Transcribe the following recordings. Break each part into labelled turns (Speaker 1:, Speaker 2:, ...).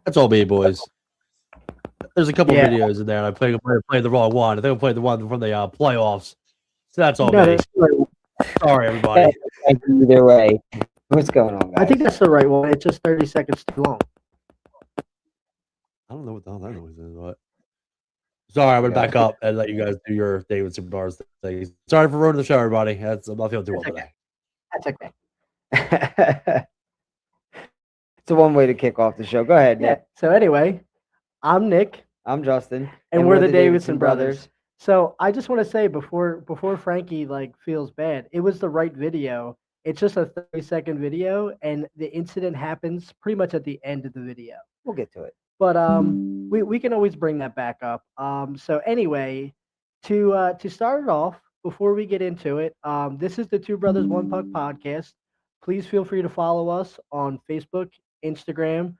Speaker 1: That's all me, boys. There's a couple videos in there, and I played the wrong one. I think I played the one from the playoffs. So that's all me. Sorry, everybody.
Speaker 2: Either way, what's going on, guys?
Speaker 3: I think that's the right one. It's just 30 seconds too long.
Speaker 1: I don't know what the hell that noise is. What? Sorry, I'm gonna back up and let you guys do your David Superstars thing. Sorry for ruining the show, everybody. I'm not feeling too well today.
Speaker 3: That's okay.
Speaker 2: It's a one way to kick off the show. Go ahead, Nick.
Speaker 3: So anyway, I'm Nick.
Speaker 2: I'm Justin.
Speaker 3: And we're the Davidson brothers. So I just want to say before Frankie feels bad, it was the right video. It's just a 30-second video, and the incident happens pretty much at the end of the video.
Speaker 2: We'll get to it.
Speaker 3: But we can always bring that back up. So anyway, to start it off, before we get into it, this is the Two Brothers One Puck podcast. Please feel free to follow us on Facebook, Instagram.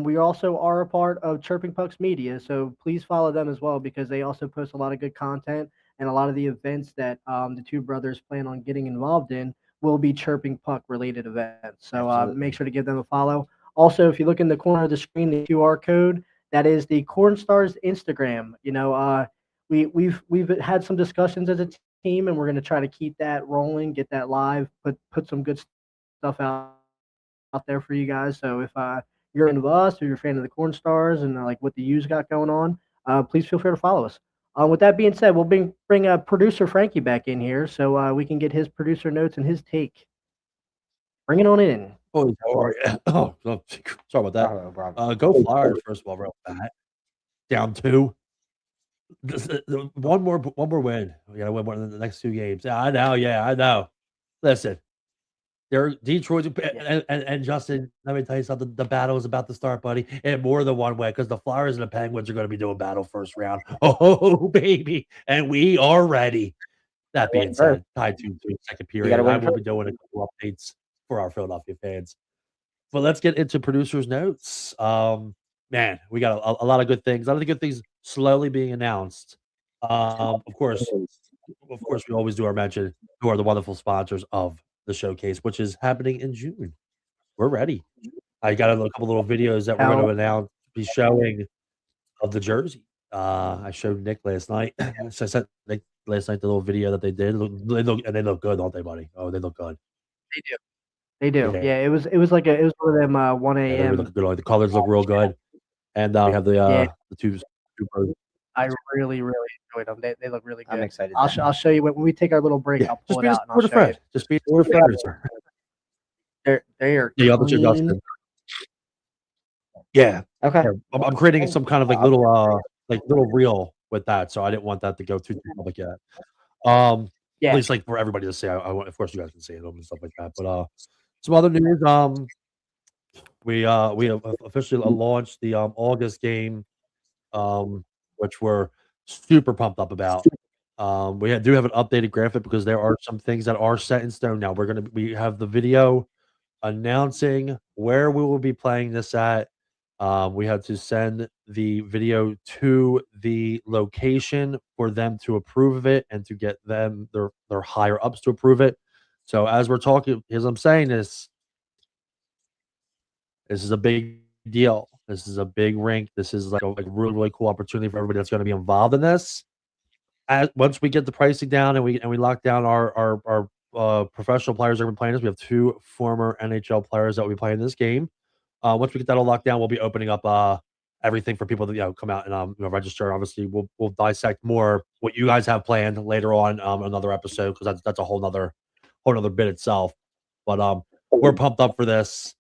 Speaker 3: We also are a part of Chirping Pucks Media, so please follow them as well because they also post a lot of good content, and a lot of the events that the two brothers plan on getting involved in will be Chirping Puck related events. So make sure to give them a follow. Also, if you look in the corner of the screen, the QR code, that is the Cornstars Instagram. You know, we've had some discussions as a team, and we're going to try to keep that rolling, get that live, put some good stuff out there for you guys. So if you're into us or you're a fan of the Cornstars and like what the U's got going on, please feel free to follow us. With that being said, we'll bring producer Frankie back in here so we can get his producer notes and his take. Bring it on in.
Speaker 1: Oh, sorry about that. Go Flyers, first of all, real fast. Down 2. One more win. We got to win one of the next 2 games. Yeah, I know. Listen, they're Detroit and Justin. Let me tell you something. The battle is about to start, buddy. And more than one way because the Flyers and the Penguins are going to be doing battle first round. Oh, baby, and we are ready. That being said, tied to the second period, I will be doing a couple updates for our Philadelphia fans. But let's get into producers' notes. Man, we got a lot of good things. A lot of the good things slowly being announced. Of course, we always do our mention who are the wonderful sponsors of the showcase, which is happening in June. We're ready. I got a couple little videos that we're going to announce, be showing of the jersey. I showed Nick last night. So I sent Nick last night the little video that they did. They look good, don't they, buddy? Oh, they look good.
Speaker 3: They do. Yeah, it was one of them 1 a.m.
Speaker 1: Yeah, they look good. The colors look real good, and we have the two.
Speaker 3: I really enjoyed them. They look really good.
Speaker 2: I'm excited.
Speaker 3: I'll show you when we take our little break. I'll pull it out and I'll show you.
Speaker 1: Just be a friend.
Speaker 3: They are.
Speaker 1: Yeah, I'll Justin. Yeah.
Speaker 2: Okay.
Speaker 1: I'm creating some kind of little reel with that, so I didn't want that to go too public yet. At least for everybody to see. Of course, you guys can see it and stuff like that. But some other news. We have officially launched the August game, which we're super pumped up about. We do have an updated graphic because there are some things that are set in stone now. We have the video announcing where we will be playing this at. We had to send the video to the location for them to approve of it and to get them their higher ups to approve it. So as we're talking, as I'm saying this is a big deal. This is a big rink. This is a really cool opportunity for everybody that's going to be involved in this. Once we get the pricing down and we lock down our professional players that are playing this, we have 2 former NHL players that will be playing this game. Once we get that all locked down, we'll be opening up everything for people to come out and register. Obviously, we'll dissect more what you guys have planned later on another episode because that's a whole nother bit itself. But we're pumped up for this.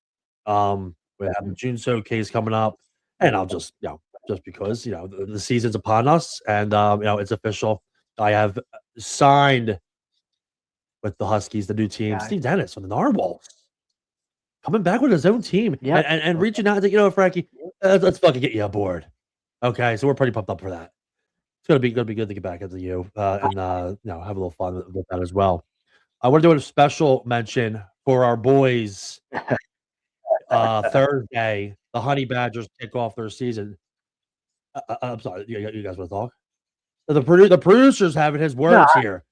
Speaker 1: We have the June showcase coming up, and I'll just because the season's upon us and it's official. I have signed with the Huskies, the new team. Steve Dennis on the Narwhals. Coming back with his own team and reaching out and saying, Frankie, let's fucking get you aboard. Okay, so we're pretty pumped up for that. It's gonna be good to get back into you and have a little fun with that as well. I want to do a special mention for our boys. Thursday, the Honey Badgers kick off their season. I'm sorry, you guys want to talk? The producer's having his words here.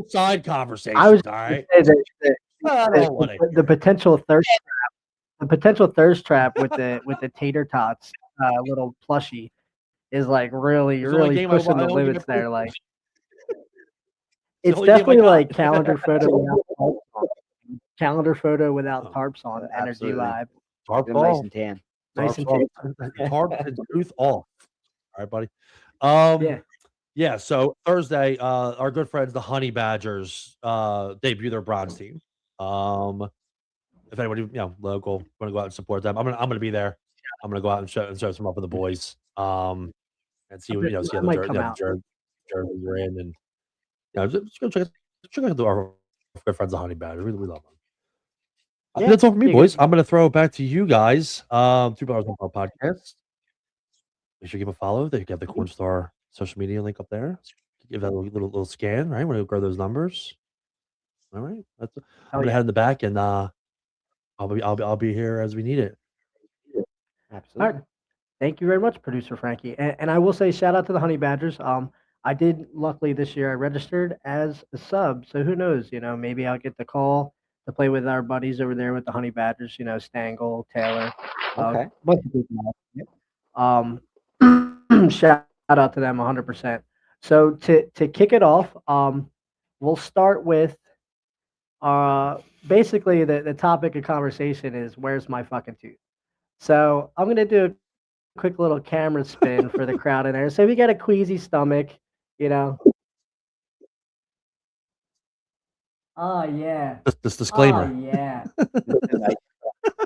Speaker 1: Side conversations. All right.
Speaker 3: The potential thirst trap the potential thirst trap with the tater tots little plushie is like really
Speaker 1: It's the only
Speaker 3: really
Speaker 1: game I
Speaker 3: pushing the
Speaker 1: only game I
Speaker 3: limits
Speaker 1: play.
Speaker 3: there. Like
Speaker 1: the
Speaker 3: it's
Speaker 1: only game I
Speaker 3: definitely
Speaker 1: got.
Speaker 3: like calendar photo without calendar photo without
Speaker 1: Oh,
Speaker 3: tarps on energy
Speaker 2: absolutely.
Speaker 3: vibe.
Speaker 1: Tarp
Speaker 2: They're nice
Speaker 1: off.
Speaker 2: and tan.
Speaker 3: Nice
Speaker 1: Tarps
Speaker 3: and
Speaker 1: off. Tarp and tooth off. All right, buddy.
Speaker 3: Yeah.
Speaker 1: Yeah, so Thursday, our good friends, the Honey Badgers, debut their bronze team. If anybody, local, want to go out and support them, I'm gonna be there. I'm gonna go out and show some up with the boys. And see see
Speaker 3: I
Speaker 1: how the
Speaker 3: might come
Speaker 1: the
Speaker 3: out.
Speaker 1: jerseys are in, and just go check out our good friends, the Honey Badgers. We love them.
Speaker 3: Yeah,
Speaker 1: That's all for me,
Speaker 3: yeah,
Speaker 1: boys. I'm gonna throw it back to you guys. 2 Brothers One Pub podcast. Make sure you give a follow. They have the Cornstar social media link up there. Give that a little scan, right? Want to grow those numbers. All right. I'm gonna
Speaker 3: yeah.
Speaker 1: head in the back, and I'll be here as we need it.
Speaker 3: All
Speaker 2: Absolutely.
Speaker 3: right. Thank you very much, producer Frankie. And I will say shout out to the Honey Badgers. I did luckily this year I registered as a sub, so who knows? Maybe I'll get the call to play with our buddies over there with the Honey Badgers. Stangle, Taylor,
Speaker 2: Okay.
Speaker 3: bunch of people. Shout out to them 100%. So to kick it off, we'll start with basically the topic of conversation is where's my fucking tooth. So I'm gonna do a quick little camera spin for the crowd in there. So if you got a queasy stomach, you know. Oh yeah.
Speaker 1: This disclaimer.
Speaker 3: Oh yeah.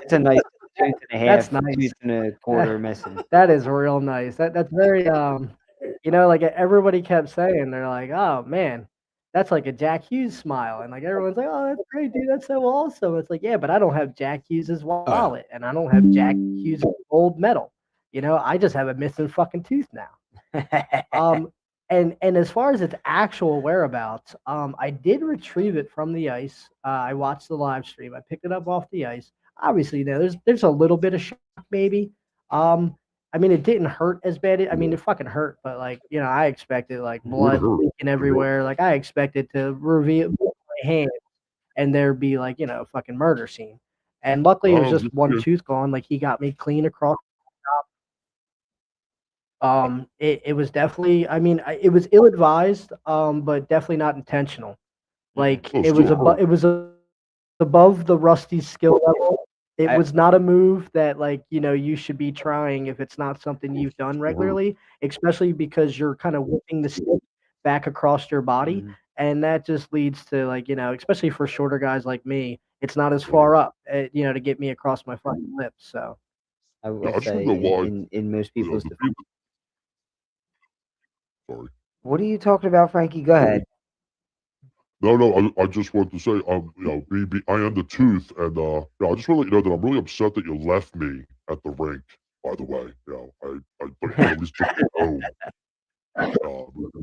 Speaker 2: It's a nice tooth and a half,
Speaker 3: That's nice.
Speaker 2: tooth and a quarter missing.
Speaker 3: That is real nice. That's very like everybody kept saying they're like, oh man, that's like a Jack Hughes smile, and like everyone's like, oh, that's great, dude, that's so awesome. It's like, yeah, but I don't have Jack Hughes's wallet, and I don't have Jack Hughes' gold medal. I just have a missing fucking tooth now. And as far as its actual whereabouts, I did retrieve it from the ice. I watched the live stream. I picked it up off the ice. Obviously, there's a little bit of shock, maybe. I mean, it didn't hurt as bad. I mean, it fucking hurt, but like, I expected like blood leaking everywhere. Like, I expected to reveal my hand and there'd be like, fucking murder scene. And luckily, it was just one tooth gone. Like, he got me clean across. It was definitely. I mean, it was ill advised, but definitely not intentional. Like, it was above the rusty skill level. It was not a move that like you should be trying if it's not something you've done regularly, especially because you're kind of whipping the stick back across your body, and that just leads to like especially for shorter guys like me, it's not as far up, to get me across my fucking lips. So
Speaker 2: I will say in most people's defense.
Speaker 4: Sorry.
Speaker 2: What are you talking about, Frankie? Go ahead.
Speaker 4: No, I just wanted to say, I am the tooth, and I just want to let you know that I'm really upset that you left me at the rink. By the way, I thought you at least took me home.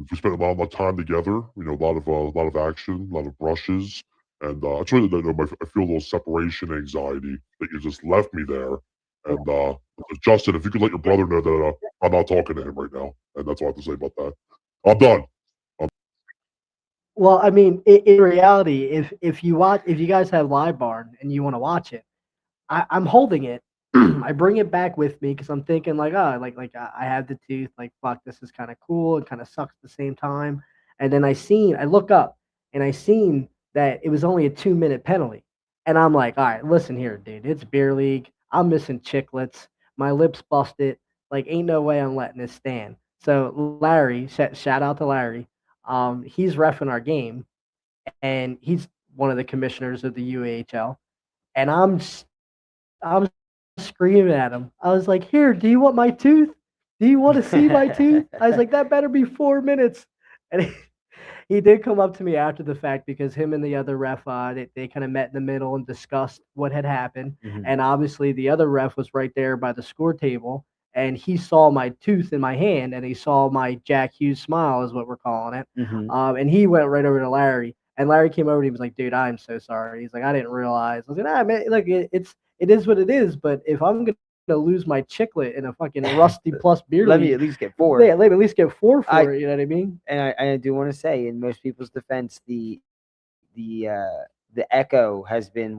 Speaker 4: We spent a lot of time together. A lot of action, a lot of brushes, and I just wanted to know I feel a little separation anxiety that you just left me there. And Justin, if you could let your brother know that I'm not talking to him right now, and that's all I have to say about that. I'm done.
Speaker 3: well, I mean, in reality, if you guys have Live Barn and you want to watch it, I'm holding it. I bring it back with me because I'm thinking like, oh, like I have the tooth. Like, fuck, this is kind of cool. It kind of sucks at the same time. And then I look up and I seen that it was only a 2-minute penalty. And I'm like, all right, listen here, dude. It's beer league. I'm missing chiclets. My lips busted. Like, ain't no way I'm letting this stand. So Larry, shout out to Larry. He's reffing our game, and he's one of the commissioners of the UAHL. And I'm screaming at him. I was like, "Here, do you want my tooth? Do you want to see my tooth?" I was like, "That better be 4 minutes." And he did come up to me after the fact because him and the other ref, they kind of met in the middle and discussed what had happened. And obviously, the other ref was right there by the score table, and he saw my tooth in my hand, and he saw my Jack Hughes smile, is what we're calling it. And he went right over to Larry. And Larry came over and he was like, "Dude, I'm so sorry." He's like, "I didn't realize." I was like, "Nah, man, look, it is what it is. But if I'm gonna lose my chiclet in a fucking rusty plus beer
Speaker 2: Let
Speaker 3: league,
Speaker 2: me at least get 4.
Speaker 3: yeah, let me at least get 4 for it. You know what I mean?"
Speaker 2: And I do want to say, in most people's defense, the echo has been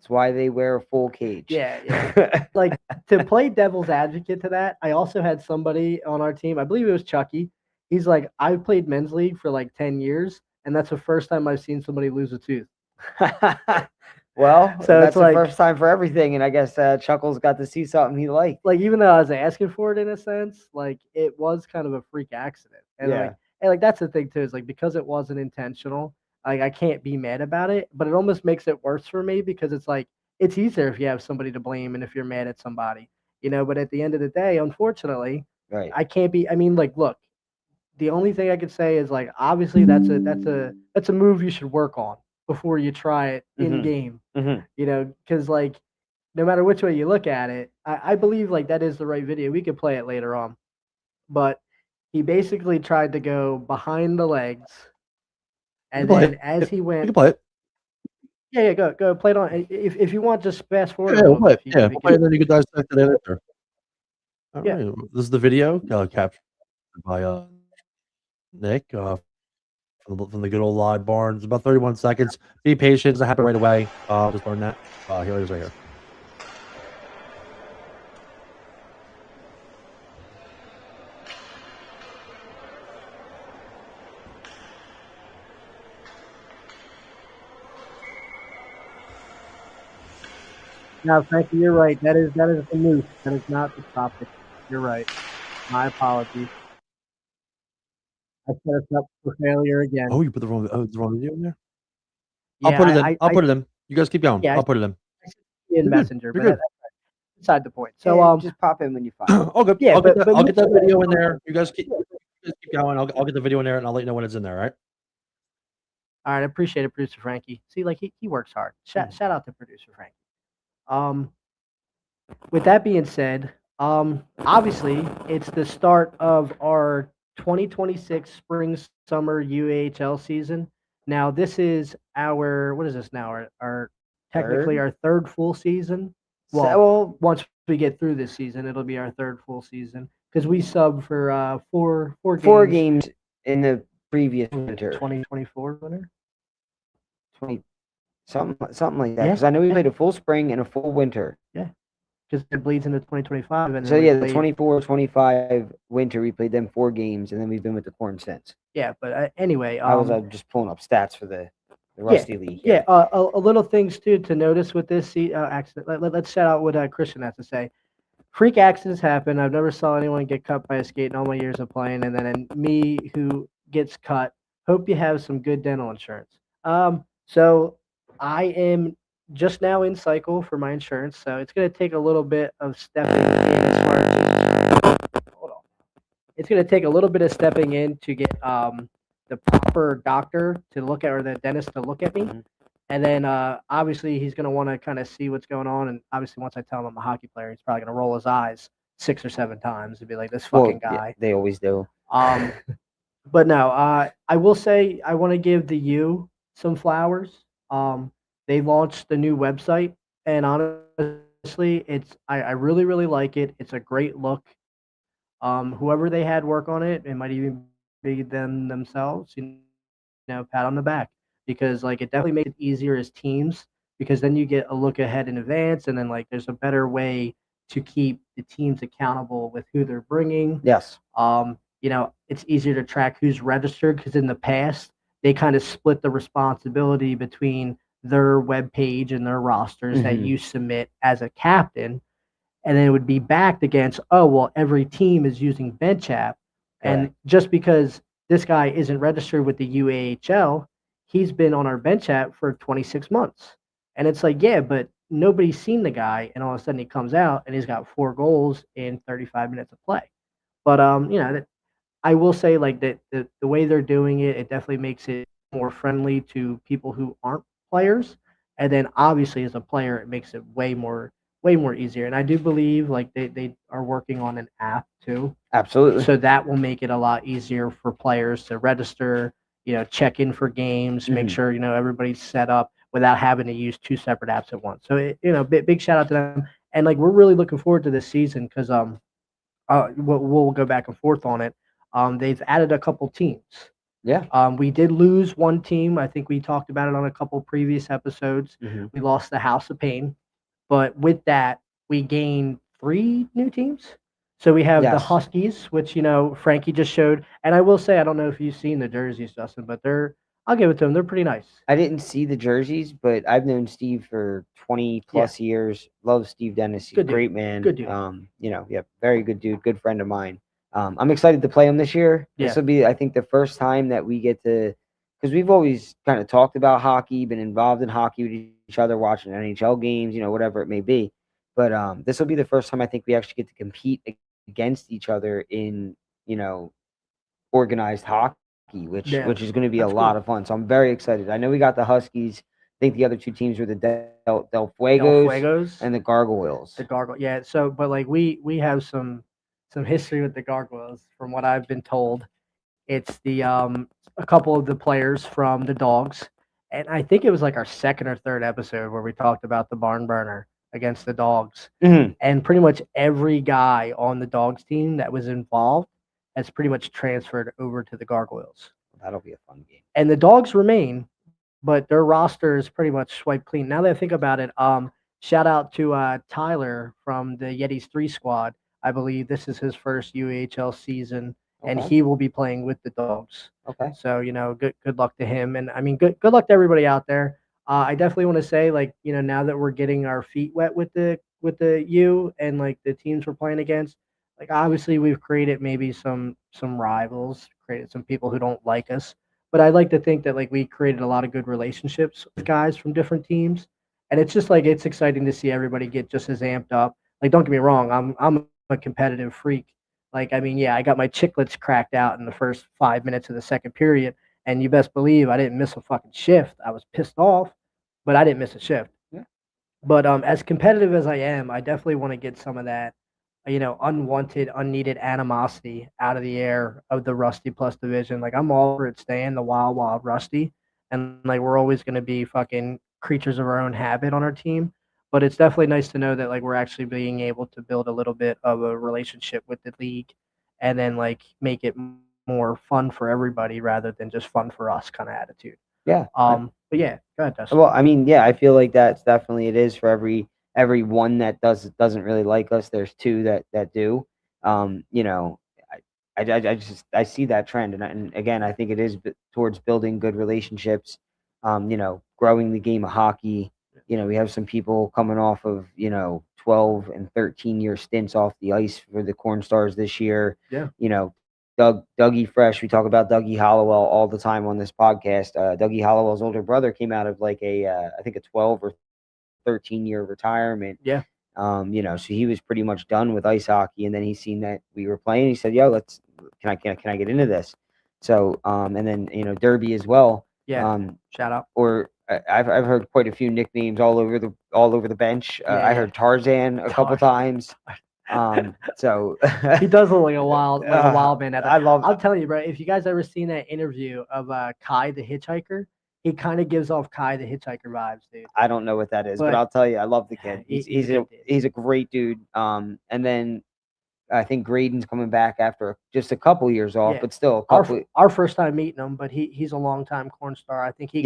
Speaker 2: That's why they wear a full cage.
Speaker 3: Yeah. Like, to play devil's advocate to that, I also had somebody on our team, I believe it was Chucky. He's like, I played men's league for like 10 years, and that's the first time I've seen somebody lose a tooth.
Speaker 2: Well,
Speaker 3: So
Speaker 2: that's
Speaker 3: it's
Speaker 2: the
Speaker 3: like-
Speaker 2: first time for everything, and I guess Chuckles got to see something he liked.
Speaker 3: Like, even though I was asking for it in a sense, like, it was kind of a freak accident. And
Speaker 2: Yeah.
Speaker 3: like that's the thing too, is like, because it wasn't intentional, like, I can't be mad about it, but it almost makes it worse for me because it's like, it's easier if you have somebody to blame and if you're mad at somebody, but at the end of the day, unfortunately,
Speaker 2: Right.
Speaker 3: I can't be. I mean, like, look, the only thing I could say is, like, obviously that's a move you should work on before you try it in
Speaker 2: Mhm.
Speaker 3: game.
Speaker 2: Mhm.
Speaker 3: Because, like, no matter which way you look at it, I believe, like, that is the right video. We could play it later on, but he basically tried to go behind the legs, and
Speaker 1: play
Speaker 3: then
Speaker 1: it.
Speaker 3: as he
Speaker 1: You
Speaker 3: went,
Speaker 1: can play it.
Speaker 3: yeah, go play it on. If you want, just fast forward
Speaker 1: Yeah,
Speaker 3: a
Speaker 1: we'll
Speaker 3: little
Speaker 1: play
Speaker 3: bit.
Speaker 1: it. Yeah, we'll play it, and then you can dissect it later. All
Speaker 3: Yeah.
Speaker 1: right. This is the video captured by Nick from the good old live barn. It's about 31 seconds. Be patient. It doesn't happen right away. Just learn that. Here it is right here.
Speaker 3: No, Frankie, you're right. That is the news. That is not the topic. You're right. My apologies. I set us up for failure again.
Speaker 1: Oh, you put the wrong video in there?
Speaker 3: Yeah,
Speaker 1: I'll put it in.
Speaker 3: I
Speaker 1: I'll put it in. You guys keep going.
Speaker 3: Yeah,
Speaker 1: I'll put it in.
Speaker 3: in
Speaker 1: You're good.
Speaker 3: Messenger,
Speaker 1: You're
Speaker 3: but
Speaker 1: good.
Speaker 3: that's beside the point. So
Speaker 2: Yeah, just pop in when you find it.
Speaker 1: All good.
Speaker 3: Yeah,
Speaker 1: I'll get
Speaker 3: but
Speaker 1: that. I'll get that
Speaker 3: Mitchell-
Speaker 1: video in there. You guys keep going. I'll get the video in there, and I'll let you know when it's in there. All right.
Speaker 3: all right, I appreciate it, producer Frankie. See, like, he works hard. Shout out to producer Frankie. With that being said, obviously it's the start of our 2026 spring summer UAHL season. Now this is what is this now? Our technically our third full season. Well, once we get through this season, it'll be our third full season because we sub for four
Speaker 2: four
Speaker 3: games
Speaker 2: games in the previous winter.
Speaker 3: 2024 winter.
Speaker 2: 20 something like that.
Speaker 3: Yeah.
Speaker 2: Because I know we played a full spring and a full winter.
Speaker 3: Because it bleeds into 2025. And
Speaker 2: So
Speaker 3: then
Speaker 2: yeah,
Speaker 3: we
Speaker 2: the
Speaker 3: played-
Speaker 2: 24-25 winter, we played them 4 games, and then we've been with the Corn since.
Speaker 3: Yeah, but anyway,
Speaker 2: I was just pulling up stats for the Rusty League.
Speaker 3: Yeah, a little things too to notice with this accident. Let's shout out what Christian has to say. Freak accidents happen. I've never saw anyone get cut by a skate in all my years of playing, and then me who gets cut. Hope you have some good dental insurance. So I am just now in cycle for my insurance, so it's going to take a little bit of stepping in as far as hold on. It's going to take a little bit of stepping in to get the proper doctor to look at, or the dentist to look at me.
Speaker 2: Mhm.
Speaker 3: And then obviously he's going to want to kind of see what's going on. And obviously once I tell him I'm a hockey player, he's probably going to roll his eyes 6 or 7 times and be like, this fucking
Speaker 2: yeah,
Speaker 3: guy.
Speaker 2: they always do.
Speaker 3: But no, I will say I want to give the U some flowers. They launched the new website, and honestly, I really, really like it. It's a great look. Whoever they had work on it, it might even be them themselves, pat on the back, because like it definitely makes it easier as teams, because then you get a look ahead in advance, and then like there's a better way to keep the teams accountable with who they're bringing.
Speaker 2: Yes.
Speaker 3: It's easier to track who's registered, because in the past they kind of split the responsibility between their web page and their rosters that
Speaker 2: Mhm.
Speaker 3: you submit as a captain, and then it would be backed against, oh well, every team is using bench app, and
Speaker 2: Correct.
Speaker 3: just because this guy isn't registered with the UAHL, he's been on our bench app for 26 months, and it's like, yeah, but nobody's seen the guy, and all of a sudden he comes out and he's got 4 goals in 35 minutes of play. But I will say, like, that the way they're doing it, it definitely makes it more friendly to people who aren't players. And then obviously as a player, it makes it way more easier. And I do believe like they are working on an app too.
Speaker 2: Absolutely.
Speaker 3: So that will make it a lot easier for players to register, check in for games, make
Speaker 2: Mhm.
Speaker 3: sure, everybody's set up without having to use 2 separate apps at once. So, big shout out to them. And like, we're really looking forward to this season because we'll go back and forth on it. They've added a couple teams.
Speaker 2: Yeah.
Speaker 3: We did lose one team. I think we talked about it on a couple previous episodes.
Speaker 2: Mhm.
Speaker 3: We lost the House of Pain, but with that, we gained 3 new teams. So we have the
Speaker 2: Yes.
Speaker 3: Huskies, which Frankie just showed, and I will say I don't know if you've seen the jerseys, Justin, but I'll give it to them. They're pretty nice.
Speaker 2: I didn't see the jerseys, but I've known Steve for 20
Speaker 3: Yeah.
Speaker 2: plus years. Love Steve Dennis. He's a
Speaker 3: Good dude.
Speaker 2: great man.
Speaker 3: Good dude.
Speaker 2: Yeah, very good dude, good friend of mine. I'm excited to play him this year.
Speaker 3: Yeah.
Speaker 2: This will be, I think, the first time that we get to, because we've always kind of talked about hockey, been involved in hockey with each other, watching NHL games, whatever it may be. But this will be the first time I think we actually get to compete against each other in, organized hockey, which
Speaker 3: Yeah,
Speaker 2: which is going to be a
Speaker 3: that's
Speaker 2: lot
Speaker 3: cool.
Speaker 2: of fun. So I'm very excited. I know we got the Huskies. I think the other 2 teams were the Del
Speaker 3: Del
Speaker 2: Fuegos
Speaker 3: Fuegos,
Speaker 2: and the Gargoyles.
Speaker 3: the gargoyle. Yeah. So, but like we have some history with the gargoyles, from what I've been told. It's the a couple of the players from the Dogs, and I think it was like our second or third episode where we talked about the barn burner against the Dogs,
Speaker 2: Mhm.
Speaker 3: and pretty much every guy on the Dogs team that was involved has pretty much transferred over to the Gargoyles,
Speaker 2: That'll be a fun game.
Speaker 3: and the Dogs remain, but their roster is pretty much swiped clean. Now that I think about it, shout out to Tyler from the Yetis 3 squad. I believe this is his first UHL season, and
Speaker 2: Okay.
Speaker 3: he will be playing with the Dogs.
Speaker 2: Okay.
Speaker 3: So good luck to him, and I mean good luck to everybody out there. I definitely want to say, like, now that we're getting our feet wet with the U and like the teams we're playing against, like obviously we've created maybe some rivals, created some people who don't like us, but I like to think that like we created a lot of good relationships with guys from different teams, and it's just like it's exciting to see everybody get just as amped up. Like, don't get me wrong, I'm a competitive freak. Like, I mean, yeah, I got my chiclets cracked out in the first 5 minutes of the second period, and you best believe I didn't miss a fucking shift. I was pissed off, but I didn't miss a shift.
Speaker 2: Yeah.
Speaker 3: But as competitive as I am, I definitely want to get some of that, unwanted, unneeded animosity out of the air of the Rusty Plus division. Like, I'm all for it staying the wild, wild Rusty, and like we're always going to be fucking creatures of our own habit on our team. But it's definitely nice to know that like we're actually being able to build a little bit of a relationship with the league, and then like make it more fun for everybody rather than just fun for us kind of attitude.
Speaker 2: Yeah.
Speaker 3: But yeah, go ahead, Dustin.
Speaker 2: Well, I mean, yeah, I feel like that's definitely it is for every one that doesn't really like us. There's 2 that do. You know, I see that trend, and again, I think it is towards building good relationships. Growing the game of hockey. We have some people coming off of 12 and 13-year stints off the ice for the Cornstars this year.
Speaker 3: Yeah.
Speaker 2: Dougie Fresh. We talk about Dougie Hollowell all the time on this podcast. Dougie Hollowell's older brother came out of like I think a 12 or 13-year retirement.
Speaker 3: Yeah.
Speaker 2: So he was pretty much done with ice hockey, and then he seen that we were playing. He said, "Yo, can I get into this?" So and then Derby as well.
Speaker 3: Yeah. Shout out.
Speaker 2: Or I've heard quite a few nicknames all over the bench. I heard Tarzan a couple times. So
Speaker 3: he does look like a wild man.
Speaker 2: I'm
Speaker 3: telling you, bro. If you guys ever seen that interview of Kai the Hitchhiker, he kind of gives off Kai the Hitchhiker vibes, dude.
Speaker 2: I don't know what that is, but I'll tell you, I love the kid. He's a great dude. And then I think Graydon's coming back after just a couple years off, but still a couple.
Speaker 3: Our first time meeting him, but he's a longtime Cornstar. I think he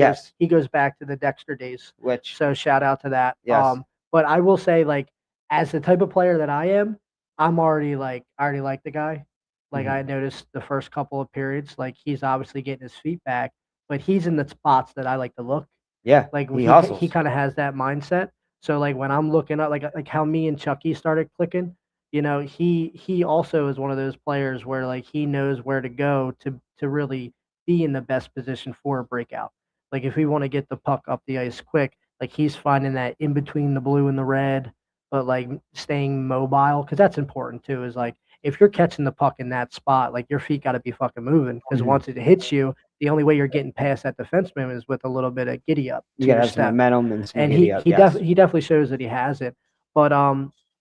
Speaker 3: goes back to the Dexter days. So shout out to that.
Speaker 2: Yes.
Speaker 3: But I will say, like, as the type of player that I am, I already like the guy. Like, I noticed the first couple of periods, like he's obviously getting his feet back, but he's in the spots that I like to look.
Speaker 2: Yeah.
Speaker 3: Like
Speaker 2: hustles.
Speaker 3: He kind of has that mindset. So like when I'm looking up, like how me and Chucky started clicking. He also is one of those players where like he knows where to go to really be in the best position for a breakout. Like if we want to get the puck up the ice quick, like he's finding that in between the blue and the red, but like staying mobile, because that's important too. Is like if you're catching the puck in that spot, like your feet got to be fucking moving, because once it hits you, the only way you're getting past that defenseman is with a little bit of giddy up.
Speaker 2: You gotta have some momentum and some giddy up.
Speaker 3: He definitely shows that he has it. But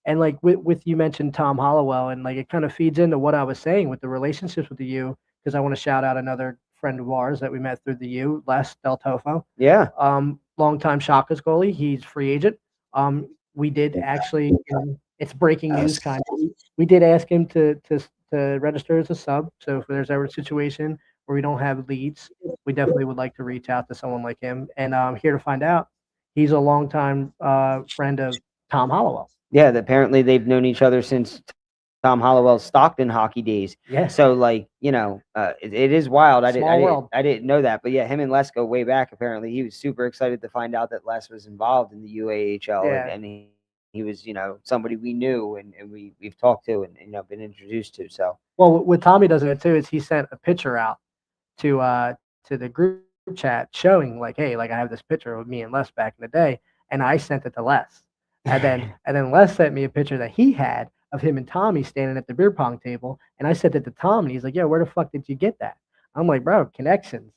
Speaker 3: and like with you mentioned Tom Hollowell, and like it kind of feeds into what I was saying with the relationships with the U, because I want to shout out another friend of ours that we met through the U, Les Del Tofo.
Speaker 2: Yeah.
Speaker 3: Longtime Shaka's goalie. He's free agent. We did actually, it's breaking news kind of. We did ask him to register as a sub. So if there's ever a situation where we don't have leads, we definitely would like to reach out to someone like him. And here to find out, he's a longtime friend of Tom Hollowell.
Speaker 2: Yeah, apparently they've known each other since Tom Hollowell's Stockton hockey days.
Speaker 3: Yeah.
Speaker 2: So, like, it is wild.
Speaker 3: Small world.
Speaker 2: I didn't know that, but yeah, him and Les go way back. Apparently, he was super excited to find out that Les was involved in the UAHL,
Speaker 3: Yeah.
Speaker 2: and he was, somebody we knew and we've talked to and been introduced to. So,
Speaker 3: Well, what Tommy does it too is he sent a picture out to the group chat showing like, hey, like I have this picture of me and Les back in the day, and I sent it to Les, and then Les sent me a picture that he had of him and Tommy standing at the beer pong table, and I sent it to Tom, and he's like, yeah, where the fuck did you get that? I'm like, bro, connections.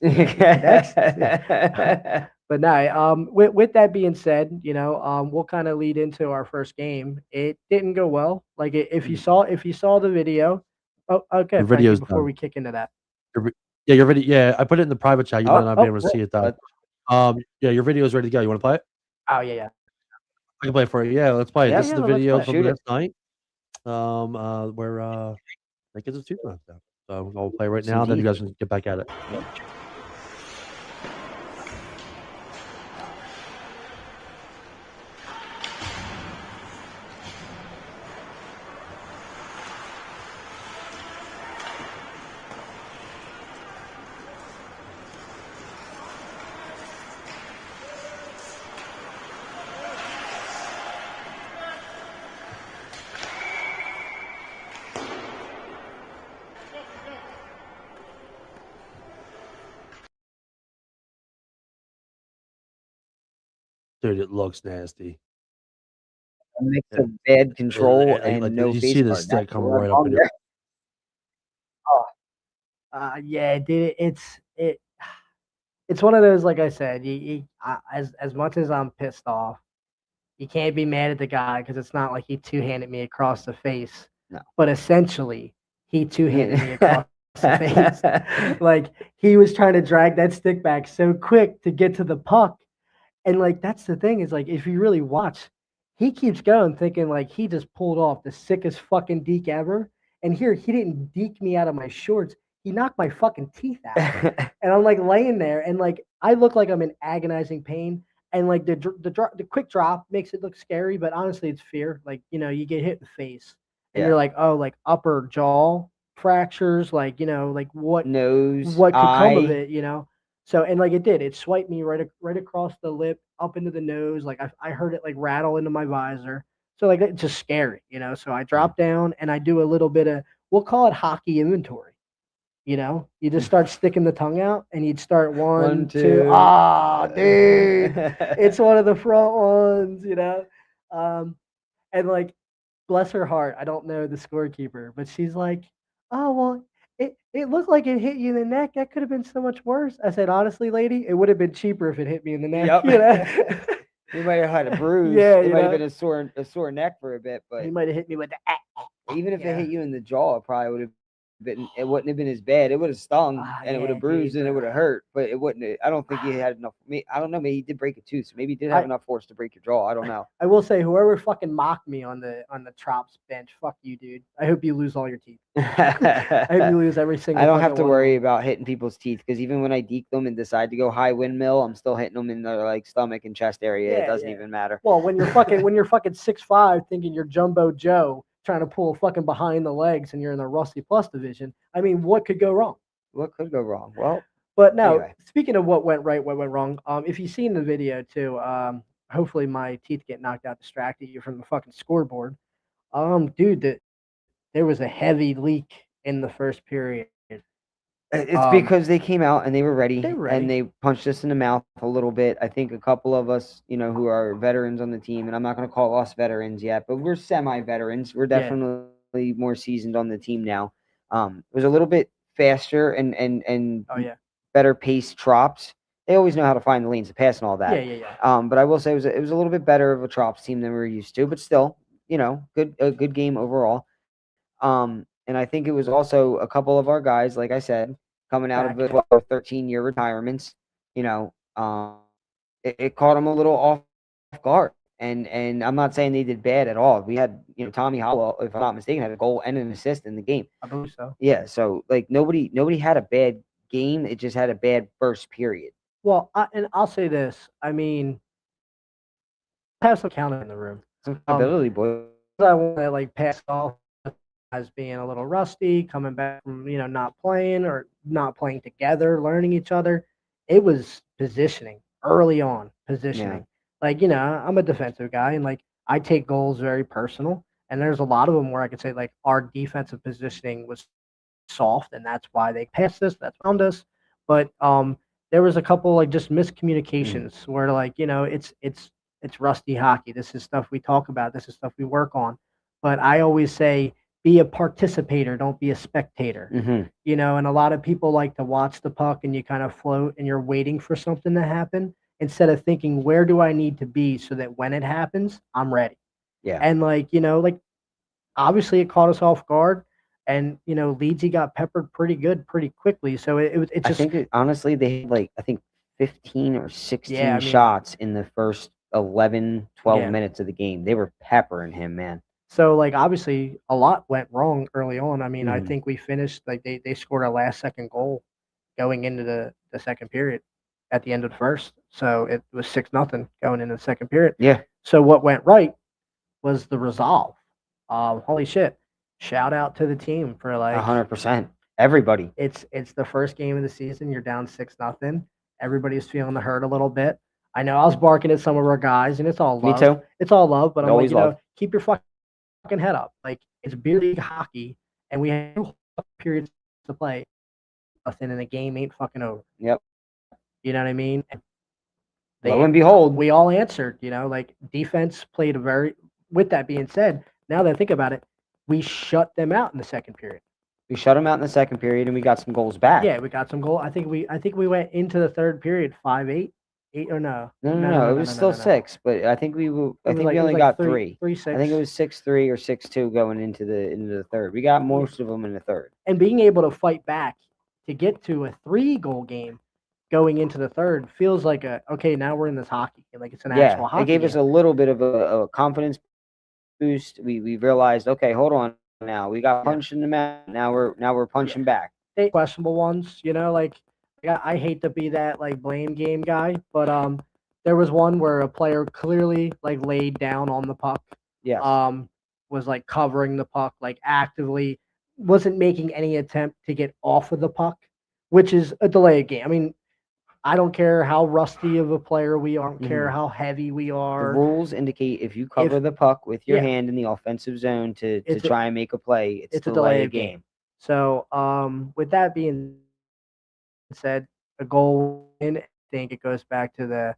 Speaker 3: But no, with that being said, we'll kind of lead into our first game. It didn't go well. Like if you saw the video, okay,
Speaker 1: The video's
Speaker 3: before
Speaker 1: done.
Speaker 3: we kick into that.
Speaker 1: Yeah, your video. Yeah, I put it in the private chat. You might not be able to
Speaker 2: cool.
Speaker 1: see it though. Yeah, your video is ready to go. You want to play it?
Speaker 3: Oh yeah.
Speaker 1: I can play it for you. Yeah, let's play it.
Speaker 2: Yeah,
Speaker 1: This is
Speaker 2: yeah,
Speaker 1: the
Speaker 2: let's
Speaker 1: video
Speaker 2: play it.
Speaker 1: from
Speaker 2: Shoot it.
Speaker 1: last night. Where I think it's a 2 months now. So I'll play right
Speaker 2: Some
Speaker 1: now. Then you
Speaker 2: teeth.
Speaker 1: guys can get back at it. Dude, it looks nasty.
Speaker 2: A mix
Speaker 1: Yeah.
Speaker 2: of bad control and
Speaker 1: like,
Speaker 2: no
Speaker 1: you
Speaker 2: face
Speaker 1: see the
Speaker 2: guard.
Speaker 1: stick
Speaker 2: That's
Speaker 1: coming
Speaker 2: what
Speaker 1: right
Speaker 2: I'm
Speaker 1: up in
Speaker 2: there.
Speaker 1: your.
Speaker 3: Yeah, dude, it's one of those, like I said, as much as I'm pissed off, you can't be mad at the guy because it's not like he two-handed me across the face.
Speaker 2: No.
Speaker 3: But essentially, he two-handed me across the face. Like he was trying to drag that stick back so quick to get to the puck. And like that's the thing is like if you really watch, he keeps going thinking like he just pulled off the sickest fucking deke ever. And here he didn't deke me out of my shorts. He knocked my fucking teeth out. And I'm like laying there and like I look like I'm in agonizing pain. And like the quick drop makes it look scary, but honestly it's fear. Like, you get hit in the face and
Speaker 2: Yeah.
Speaker 3: you're like, oh, like upper jaw fractures, like, like what
Speaker 2: Nose,
Speaker 3: what could come of
Speaker 2: eye.
Speaker 3: it. So and like it did, it swiped me right across the lip, up into the nose. Like I heard it like rattle into my visor. So like it's just scary. So I drop down and I do a little bit of we'll call it hockey inventory. You just start sticking the tongue out and you'd start one, two. Ah, dude, it's one of the front ones. And like bless her heart, I don't know the scorekeeper, but she's like, oh well, it looked like it hit you in the neck. That could have been so much worse. I said, honestly, lady, it would have been cheaper if it hit me in the neck.
Speaker 2: Yep. You might have had a bruise.
Speaker 3: Yeah,
Speaker 2: it might have been a sore neck for a bit, but
Speaker 3: He might have hit me with the
Speaker 2: even if
Speaker 3: yeah.
Speaker 2: it hit you in the jaw, it probably would have been. It wouldn't have been as bad. It would have stung and it would
Speaker 3: yeah,
Speaker 2: have bruised
Speaker 3: dude.
Speaker 2: and it would have hurt, but it wouldn't. I don't think he had enough. I don't know. Maybe he did break a tooth. So maybe he did have enough force to break your jaw. I don't know.
Speaker 3: I will say, whoever fucking mocked me on the Trops bench, fuck you, dude. I hope you lose all your teeth. I hope you lose every single.
Speaker 2: I don't have
Speaker 3: fucking
Speaker 2: to
Speaker 3: one.
Speaker 2: worry about hitting people's teeth because even when I deke them and decide to go high windmill, I'm still hitting them in their like stomach and chest area.
Speaker 3: Yeah,
Speaker 2: it doesn't
Speaker 3: yeah.
Speaker 2: even matter.
Speaker 3: Well, when you're fucking 6'5", thinking you're Jumbo Joe trying to pull fucking behind the legs, and you're in the Rusty Plus division, I mean, what could go wrong?
Speaker 2: What could go wrong? Well,
Speaker 3: But no.
Speaker 2: Anyway.
Speaker 3: Speaking of what went right, what went wrong. If you've seen the video too, hopefully my teeth get knocked out, distracted you from the fucking scoreboard. Dude, there was a heavy leak in the first period.
Speaker 2: It's because they came out and they were ready,
Speaker 3: They were ready.
Speaker 2: and they punched us in the mouth a little bit. I think a couple of us, who are veterans on the team, and I'm not going to call us veterans yet, but we're semi-veterans. We're
Speaker 3: Yeah.
Speaker 2: definitely more seasoned on the team now. It was a little bit faster and
Speaker 3: Oh yeah.
Speaker 2: better paced drops. They always know how to find the lanes to pass and all that.
Speaker 3: Yeah.
Speaker 2: But I will say it was a little bit better of a Trops team than we were used to, but still, a good game overall. And I think it was also a couple of our guys, like I said, coming out of 12 or 13-year retirements. It caught them a little off guard. And I'm not saying they did bad at all. We had, Tommy Howell, if I'm not mistaken, had a goal and an assist in the game.
Speaker 3: I believe so.
Speaker 2: Yeah, so like nobody had a bad game. It just had a bad first period.
Speaker 3: Well, and I'll say this. I mean, have some counting in the room.
Speaker 2: Some ability, boy.
Speaker 3: I want to like pass off as being a little rusty, coming back from not playing or not playing together, learning each other. It was positioning early on, positioning. Like I'm a defensive guy, and like I take goals very personal. And there's a lot of them where I could say like our defensive positioning was soft, and that's why they passed us. That's found us. But there was a couple like just miscommunications where like it's rusty hockey. This is stuff we talk about. This is stuff we work on. But I always say be a participator, don't be a spectator. And a lot of people like to watch the puck and you kind of float and you're waiting for something to happen instead of thinking where do I need to be so that when it happens, I'm ready.
Speaker 2: Yeah.
Speaker 3: And like obviously it caught us off guard. And Leedsy got peppered pretty good, pretty quickly. So it just.
Speaker 2: I think honestly they had like 15 or 16
Speaker 3: I mean,
Speaker 2: shots in the first 11, 12
Speaker 3: Yeah.
Speaker 2: minutes of the game. They were peppering him, man.
Speaker 3: So like obviously a lot went wrong early on. I mean, I
Speaker 2: Mhm.
Speaker 3: think we finished like they scored a last second goal going into the second period at the end of the first. So it was 6-0 going into the second period.
Speaker 2: Yeah.
Speaker 3: So what went right was the resolve. Holy shit! Shout out to the team for like
Speaker 2: 100%. Everybody.
Speaker 3: It's the first game of the season. You're down 6-0. Everybody's feeling the hurt a little bit. I know I was barking at some of our guys, and it's all
Speaker 2: Me
Speaker 3: love.
Speaker 2: too.
Speaker 3: It's all love, but I'm like,
Speaker 2: Always love.
Speaker 3: keep your fucking head up. Like it's beer league hockey, and we have 2 periods to play. Nothing, and the game ain't fucking over.
Speaker 2: Yep.
Speaker 3: You know what I mean? And
Speaker 2: Lo and behold,
Speaker 3: we all answered. Like defense played a very. With that being said, now that I think about it, we shut them out in the second period.
Speaker 2: we shut them out in the second period and we got some goals back.
Speaker 3: Yeah, we got some goal. I think we went into the third period 5-8, 8 or no.
Speaker 2: No. It was still 6, but I think we were. I think we only got 3.
Speaker 3: 3-6.
Speaker 2: I think it was 6-3 or 6-2 going into the third. We got most of them in the third.
Speaker 3: And being able to fight back to get to a 3-goal game going into the third feels like okay, now we're in this hockey. Like it's an actual hockey.
Speaker 2: It gave us a little bit of a confidence boost. We realized, okay, hold on now. We got punched in the mouth. Now we're punching back.
Speaker 3: They questionable ones, like I hate to be that like blame game guy, but there was one where a player clearly like laid down on the puck.
Speaker 2: Yes.
Speaker 3: Was like covering the puck, like actively wasn't making any attempt to get off of the puck, which is a delay game. I mean, I don't care how rusty of a player we are. I don't care how heavy we
Speaker 2: The
Speaker 3: are.
Speaker 2: rules indicate if you cover the puck with your hand in the offensive zone to try and make a play, it's
Speaker 3: a
Speaker 2: delay
Speaker 3: delay
Speaker 2: a game.
Speaker 3: So, with that being said, a goal in, I think it goes back to the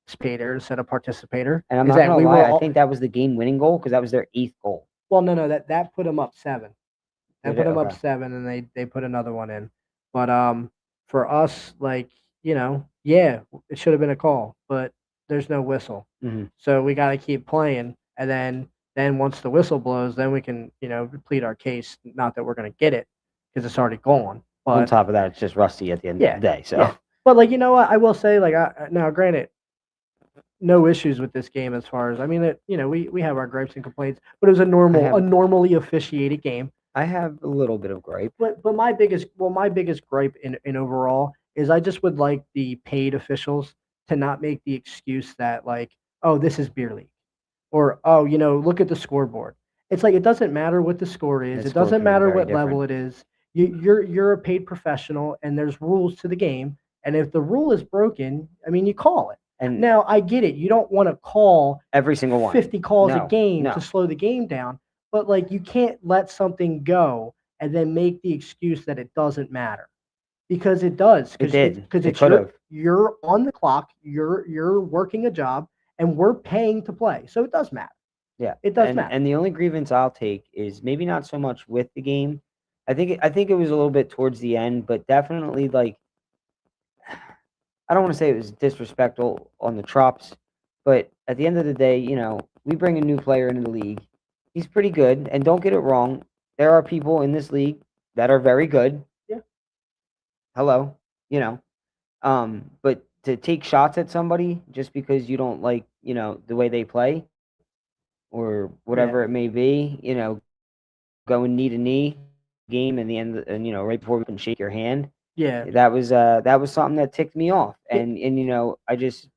Speaker 3: spectator instead of participator.
Speaker 2: And I'm not gonna lie, I think that was the game-winning goal because that was their 8th goal.
Speaker 3: Well, no, that put them up 7. That
Speaker 2: Did
Speaker 3: put
Speaker 2: it?
Speaker 3: them up
Speaker 2: Okay.
Speaker 3: 7, and they put another one in. But for us, like it should have been a call, but there's no whistle, so we got to keep playing, and then once the whistle blows, then we can plead our case. Not that we're gonna get it because it's already gone. But
Speaker 2: on top of that, it's just rusty at the end of the day. So,
Speaker 3: but like what I will say, like now, granted, no issues with this game as far as I mean that we have our gripes and complaints, but it was a normally officiated game.
Speaker 2: I have a little bit of gripe.
Speaker 3: But my biggest gripe in overall is I just would like the paid officials to not make the excuse that like, oh, this is beer league, or oh, look at the scoreboard. It's like it doesn't matter what the score is. It doesn't matter what level it is. You're a paid professional, and there's rules to the game. And if the rule is broken, I mean, you call it. And now I get it. You don't want to call
Speaker 2: every single one
Speaker 3: 50 calls a game to slow the game down. But like you can't let something go and then make the excuse that it doesn't matter, because it does.
Speaker 2: It did.
Speaker 3: Because you're on the clock. You're working a job, and we're paying to play, so it does matter.
Speaker 2: Yeah,
Speaker 3: it does matter.
Speaker 2: And the only grievance I'll take is maybe not so much with the game. I think it was a little bit towards the end, but definitely like I don't want to say it was disrespectful on the Trops, but at the end of the day, we bring a new player into the league. He's pretty good, and don't get it wrong. There are people in this league that are very good.
Speaker 3: Yeah.
Speaker 2: Hello, but to take shots at somebody just because you don't like, the way they play, or whatever it may be, go and knee to knee game in the end, and right before we can shake your hand.
Speaker 3: Yeah.
Speaker 2: That was something that ticked me off, and you know, I just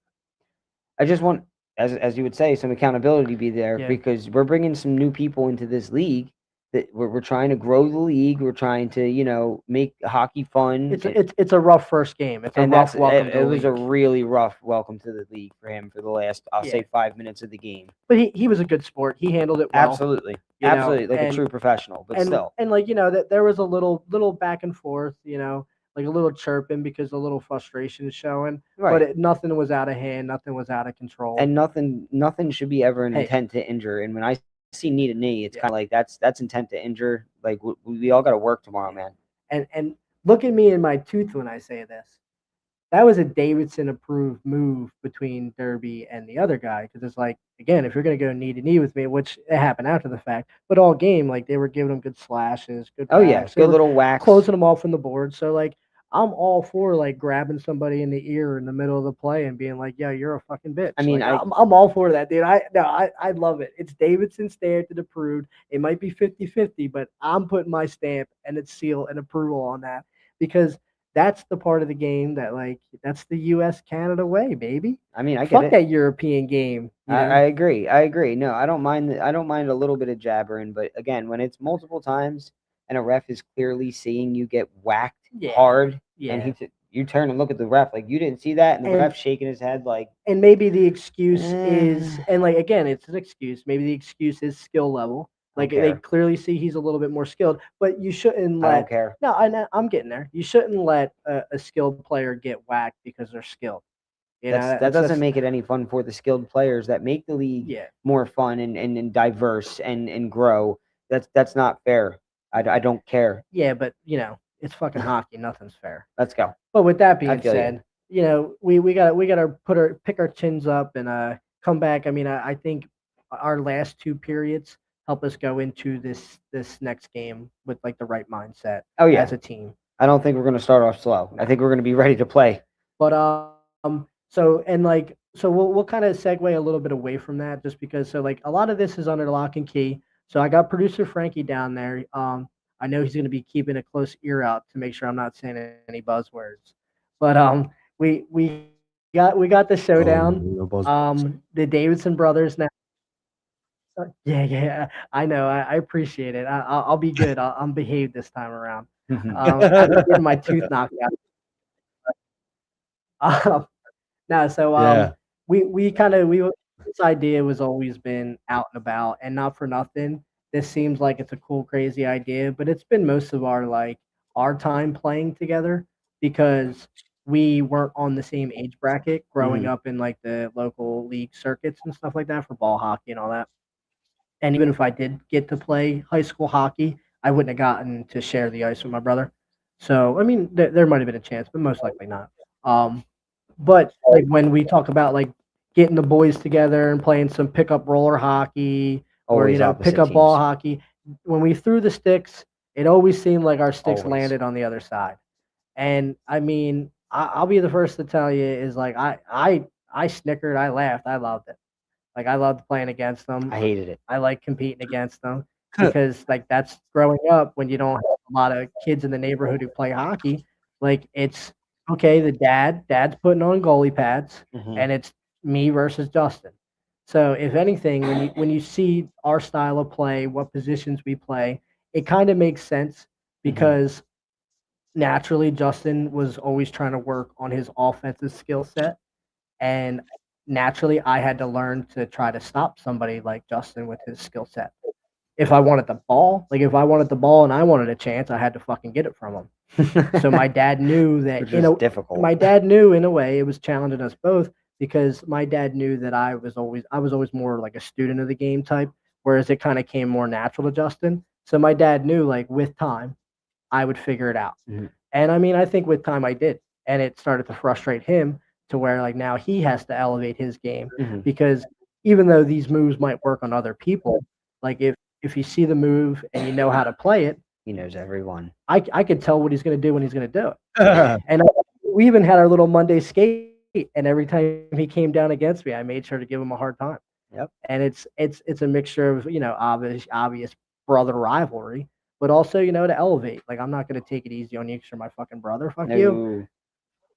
Speaker 2: want, as you would say, some accountability to be there,
Speaker 3: Yeah.
Speaker 2: because we're bringing some new people into this league. That we're trying to grow the league. We're trying to, you know, make hockey fun.
Speaker 3: It's a rough first game. It's a rough welcome to
Speaker 2: it
Speaker 3: the
Speaker 2: was a
Speaker 3: league.
Speaker 2: really rough welcome to the league for him for the last, I'll
Speaker 3: Yeah.
Speaker 2: say, 5 minutes of the game.
Speaker 3: But he was a good sport. He handled it well.
Speaker 2: Absolutely,
Speaker 3: you know,
Speaker 2: absolutely, like a
Speaker 3: and-
Speaker 2: true professional. But still,
Speaker 3: And like, you know, that there was a little back and forth, you know, like a little chirping because a little frustration is showing.
Speaker 2: right.
Speaker 3: But nothing was out of hand. Nothing was out of control.
Speaker 2: And nothing should be ever an
Speaker 3: Hey.
Speaker 2: intent to injure. And when I see knee to knee, it's
Speaker 3: Yeah.
Speaker 2: kind of like that's intent to injure. Like we all got to work tomorrow, man.
Speaker 3: And look at me in my tooth when I say this. That was a Davidson approved move between Derby and the other guy, because it's like, again, if you're going to go knee to knee with me, which it happened after the fact, but all game, like, they were giving him good slashes, good
Speaker 2: Oh yeah,
Speaker 3: whacks. They
Speaker 2: good
Speaker 3: were
Speaker 2: little whacks.
Speaker 3: closing them off from the board. So like, I'm all for like grabbing somebody in the ear in the middle of the play and being like, "Yeah, you're a fucking bitch."
Speaker 2: I mean,
Speaker 3: like, I'm all for that, dude. I love it. It's Davidson stamped and approved. It might be 50-50, but I'm putting my stamp and its seal and approval on that, because that's the part of the game that, like, that's the U.S. Canada way, baby.
Speaker 2: I mean, I get
Speaker 3: Fuck
Speaker 2: it.
Speaker 3: that European game. You know?
Speaker 2: I agree. I agree. No, I don't mind. I don't mind a little bit of jabbering, but again, when it's multiple times and a ref is clearly seeing you get whacked hard,
Speaker 3: yeah.
Speaker 2: and you turn and look at the ref like you didn't see that, and the ref's shaking his head like.
Speaker 3: And maybe the excuse is, and like, again, it's an excuse. Maybe the excuse is skill level. Like, they clearly see he's a little bit more skilled, but you shouldn't let.
Speaker 2: I don't care.
Speaker 3: No, I'm getting there. You shouldn't let a skilled player get whacked because they're skilled.
Speaker 2: That doesn't make it any fun for the skilled players that make the league more fun and diverse and grow. That's not fair. I don't care.
Speaker 3: Yeah, but you know, it's fucking hockey. Nothing's fair.
Speaker 2: Let's go.
Speaker 3: But with that being
Speaker 2: feel
Speaker 3: said, you know, we gotta pick our chins up and come back. I mean, I think our last two periods help us go into this next game with like the right mindset.
Speaker 2: Oh yeah,
Speaker 3: as a team.
Speaker 2: I don't think we're gonna start off slow. I think we're gonna be ready to play.
Speaker 3: But so we'll kind of segue a little bit away from that, just because, so like, a lot of this is under lock and key. So I got producer Frankie down there. I know he's going to be keeping a close ear out to make sure I'm not saying any buzzwords. But we got the showdown. The Davidson brothers now. Yeah, I know. I appreciate it. I'll be good. I'll behave this time around. I'm getting my tooth knocked out. No, so this idea was always been out and about, and not for nothing. This seems like it's a cool, crazy idea, but it's been most of our time playing together, because we weren't on the same age bracket growing up in like the local league circuits and stuff like that for ball hockey and all that. And even if I did get to play high school hockey, I wouldn't have gotten to share the ice with my brother. So I mean, there might have been a chance, but most likely not. But like, when we talk about like getting the boys together and playing some pickup roller hockey, or
Speaker 2: Always opposite
Speaker 3: pickup ball
Speaker 2: teams.
Speaker 3: hockey, when we threw the sticks, it always seemed like our sticks
Speaker 2: Always.
Speaker 3: landed on the other side. And I mean, I'll be the first to tell you, is like, I snickered, I laughed, I loved it. Like, I loved playing against them.
Speaker 2: I hated it.
Speaker 3: I like competing against them, because like, that's growing up when you don't have a lot of kids in the neighborhood who play hockey. Like, it's okay, the dad's putting on goalie pads, and it's me versus Justin. So if anything, when you see our style of play, what positions we play, it kind of makes sense, because naturally Justin was always trying to work on his offensive skill set, and naturally I had to learn to try to stop somebody like Justin with his skill set. If I wanted the ball and I wanted a chance, I had to fucking get it from him. So my dad knew that,
Speaker 2: Which is difficult.
Speaker 3: My dad knew, in a way, it was challenging us both, because my dad knew that I was always more like a student of the game type, whereas it kind of came more natural to Justin. So my dad knew, like, with time, I would figure it out. And I mean, I think with time I did, and it started to frustrate him, to where like now he has to elevate his game, because even though these moves might work on other people, like, if you see the move and you know how to play it,
Speaker 2: he knows everyone.
Speaker 3: I could tell what he's going to do when he's going to do it. And we even had our little Monday skate, and every time he came down against me, I made sure to give him a hard time.
Speaker 2: Yep.
Speaker 3: And it's a mixture of, you know, obvious brother rivalry, but also, you know, to elevate. Like, I'm not going to take it easy on you because you're my fucking brother. Fuck you.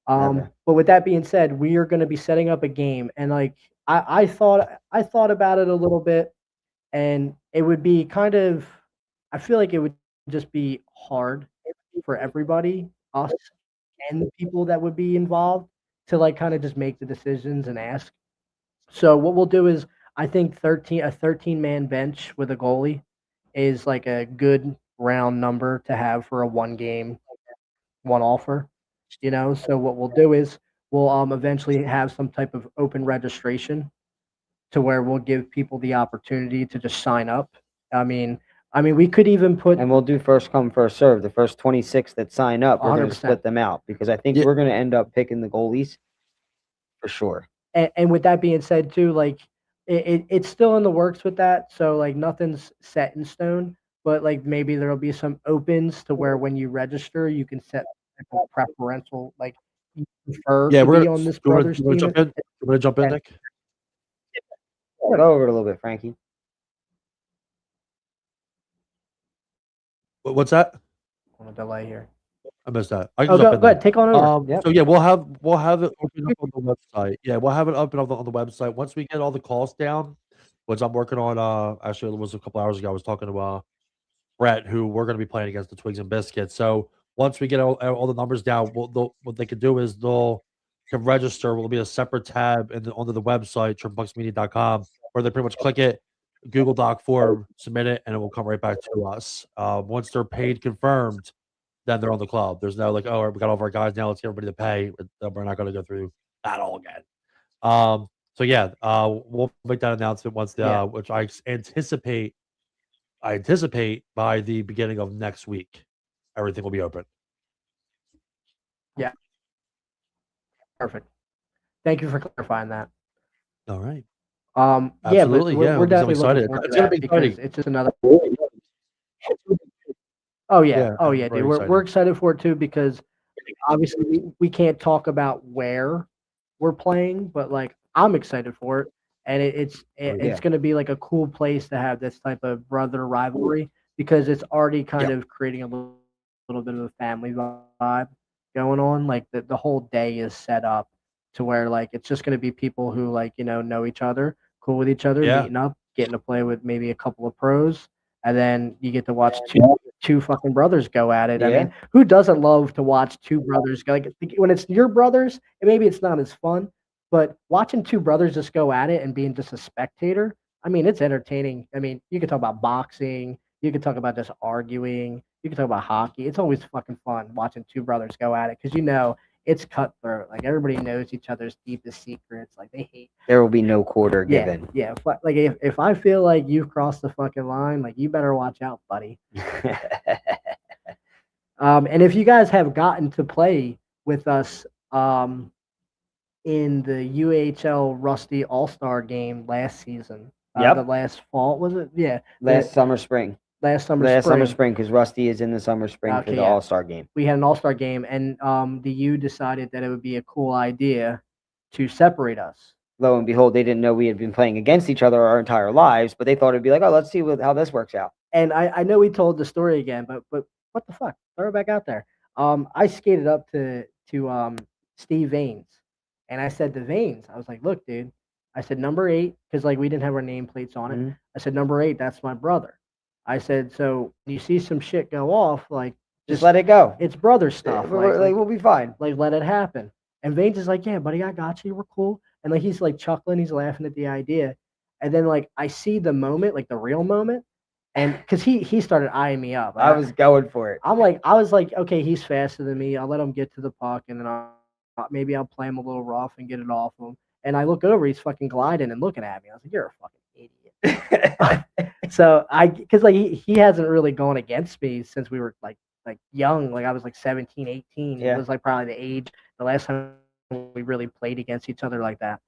Speaker 2: Never.
Speaker 3: But with that being said, we are going to be setting up a game, and like I thought about it a little bit, and it would be kind of, I feel like it would just be hard for everybody, us and the people that would be involved, to like kind of just make the decisions and ask. So what we'll do is, I think 13-man bench with a goalie is like a good round number to have for a one game, one offer. You know, so what we'll do is we'll eventually have some type of open registration to where we'll give people the opportunity to just sign up. I mean, we could even put
Speaker 2: And we'll do first come, first serve. The first 26 that sign up, we're going to
Speaker 3: 100%.
Speaker 2: split them out because I think
Speaker 1: Yeah.
Speaker 2: we're going to end up picking the goalies for sure.
Speaker 3: And with that being said too, like it's still in the works with that, so like nothing's set in stone, but like maybe there'll be some opens to where when you register you can set type of preferential, like you prefer
Speaker 1: Yeah,
Speaker 3: to
Speaker 1: we're
Speaker 3: be
Speaker 1: gonna.
Speaker 3: on this
Speaker 1: You wanna,
Speaker 3: brothers
Speaker 1: you wanna
Speaker 3: team.
Speaker 1: jump in? You wanna jump in,
Speaker 3: Yeah.
Speaker 1: Nick?
Speaker 2: Go over it a little bit, Frankie.
Speaker 1: What's that?
Speaker 3: On a delay here.
Speaker 1: I missed that. I can
Speaker 3: Oh,
Speaker 1: jump
Speaker 3: go
Speaker 1: in then.
Speaker 3: ahead, take on over.
Speaker 2: Yep.
Speaker 1: So yeah, we'll have it open up on the website. Yeah, we'll have it open up on the website once we get all the costs down, which I'm working on. Actually, it was a couple hours ago. I was talking to Brett, who we're going to be playing against the Twigs and Biscuits. So once we get all the numbers down, what they could do is they'll can register. Will be a separate tab under the website triplexmedia.com, where they pretty much click it, Google Doc form, submit it, and it will come right back to us. Once they're paid confirmed, then they're on the club. There's no like, oh, we got all of our guys now. Let's get everybody to pay. We're not going to go through that all again. So yeah, we'll make that announcement once which I anticipate by the beginning of next week, everything will be open.
Speaker 3: Yeah. Perfect. Thank you for clarifying that.
Speaker 1: All right.
Speaker 3: Yeah, but
Speaker 1: Absolutely, yeah,
Speaker 3: we're
Speaker 1: I'm
Speaker 3: definitely looking
Speaker 1: excited.
Speaker 3: forward to
Speaker 1: It's gonna
Speaker 3: that
Speaker 1: be
Speaker 3: because
Speaker 1: exciting.
Speaker 3: it's just another. Oh yeah,
Speaker 1: Yeah,
Speaker 3: oh
Speaker 1: I'm
Speaker 3: yeah,
Speaker 1: very
Speaker 3: dude. We're
Speaker 1: excited.
Speaker 3: excited for it too because obviously we can't talk about where we're playing, but like I'm excited for it, and
Speaker 2: Yeah.
Speaker 3: it's going to be like a cool place to have this type of brother rivalry because it's already kind of creating a little bit of a family vibe going on. Like the whole day is set up to where like it's just going to be people who like know each other, cool with each other,
Speaker 1: Yeah.
Speaker 3: meeting up, getting to play with maybe a couple of pros, and then you get to watch two fucking brothers go at it. I
Speaker 2: Yeah.
Speaker 3: mean, who doesn't love to watch two brothers go? Like when it's your brothers, and maybe it's not as fun, but watching two brothers just go at it and being just a spectator, I mean, it's entertaining. I mean, you can talk about boxing, you can talk about just arguing, you can talk about hockey. It's always fucking fun watching two brothers go at it because it's cutthroat. Like everybody knows each other's deepest secrets. Like they hate.
Speaker 2: There will be no quarter given.
Speaker 3: Yeah. Like if I feel like you've crossed the fucking line, like you better watch out, buddy. And if you guys have gotten to play with us in the UHL Rusty All-Star game last season,
Speaker 2: Yep.
Speaker 3: the last fall, was it? Yeah.
Speaker 2: Last summer, spring.
Speaker 3: Last summer,
Speaker 2: because Rusty is in the summer, spring for
Speaker 3: Okay,
Speaker 2: the
Speaker 3: yeah.
Speaker 2: All-Star game.
Speaker 3: We had an All-Star game, and the U decided that it would be a cool idea to separate us.
Speaker 2: Lo and behold, they didn't know we had been playing against each other our entire lives, but they thought it'd be like, oh, let's see how this works out.
Speaker 3: And I know we told the story again, but what the fuck? Throw it back out there. I skated up to Steve Vanes, and I said to Vanes, I was like, look, dude, I said number 8, because like we didn't have our nameplates on it.
Speaker 2: Mhm.
Speaker 3: I said number 8, that's my brother. I said, so when you see some shit go off, like
Speaker 2: Just let it go.
Speaker 3: it's brother stuff.
Speaker 2: We'll be fine.
Speaker 3: Like let it happen. And Vanes is like, yeah, buddy, I got you. We're cool. And like he's like chuckling, he's laughing at the idea. And then like I see the moment, like the real moment, and because he started eyeing me up.
Speaker 2: I was going for it.
Speaker 3: I was like, okay, he's faster than me. I'll let him get to the puck, and then maybe I'll play him a little rough and get it off him. And I look over, he's fucking gliding and looking at me. I was like, you're a fucking idiot. So because like he hasn't really gone against me since we were like young. Like I was like 17, 18.
Speaker 2: Yeah.
Speaker 3: It was like probably the last time we really played against each other like that.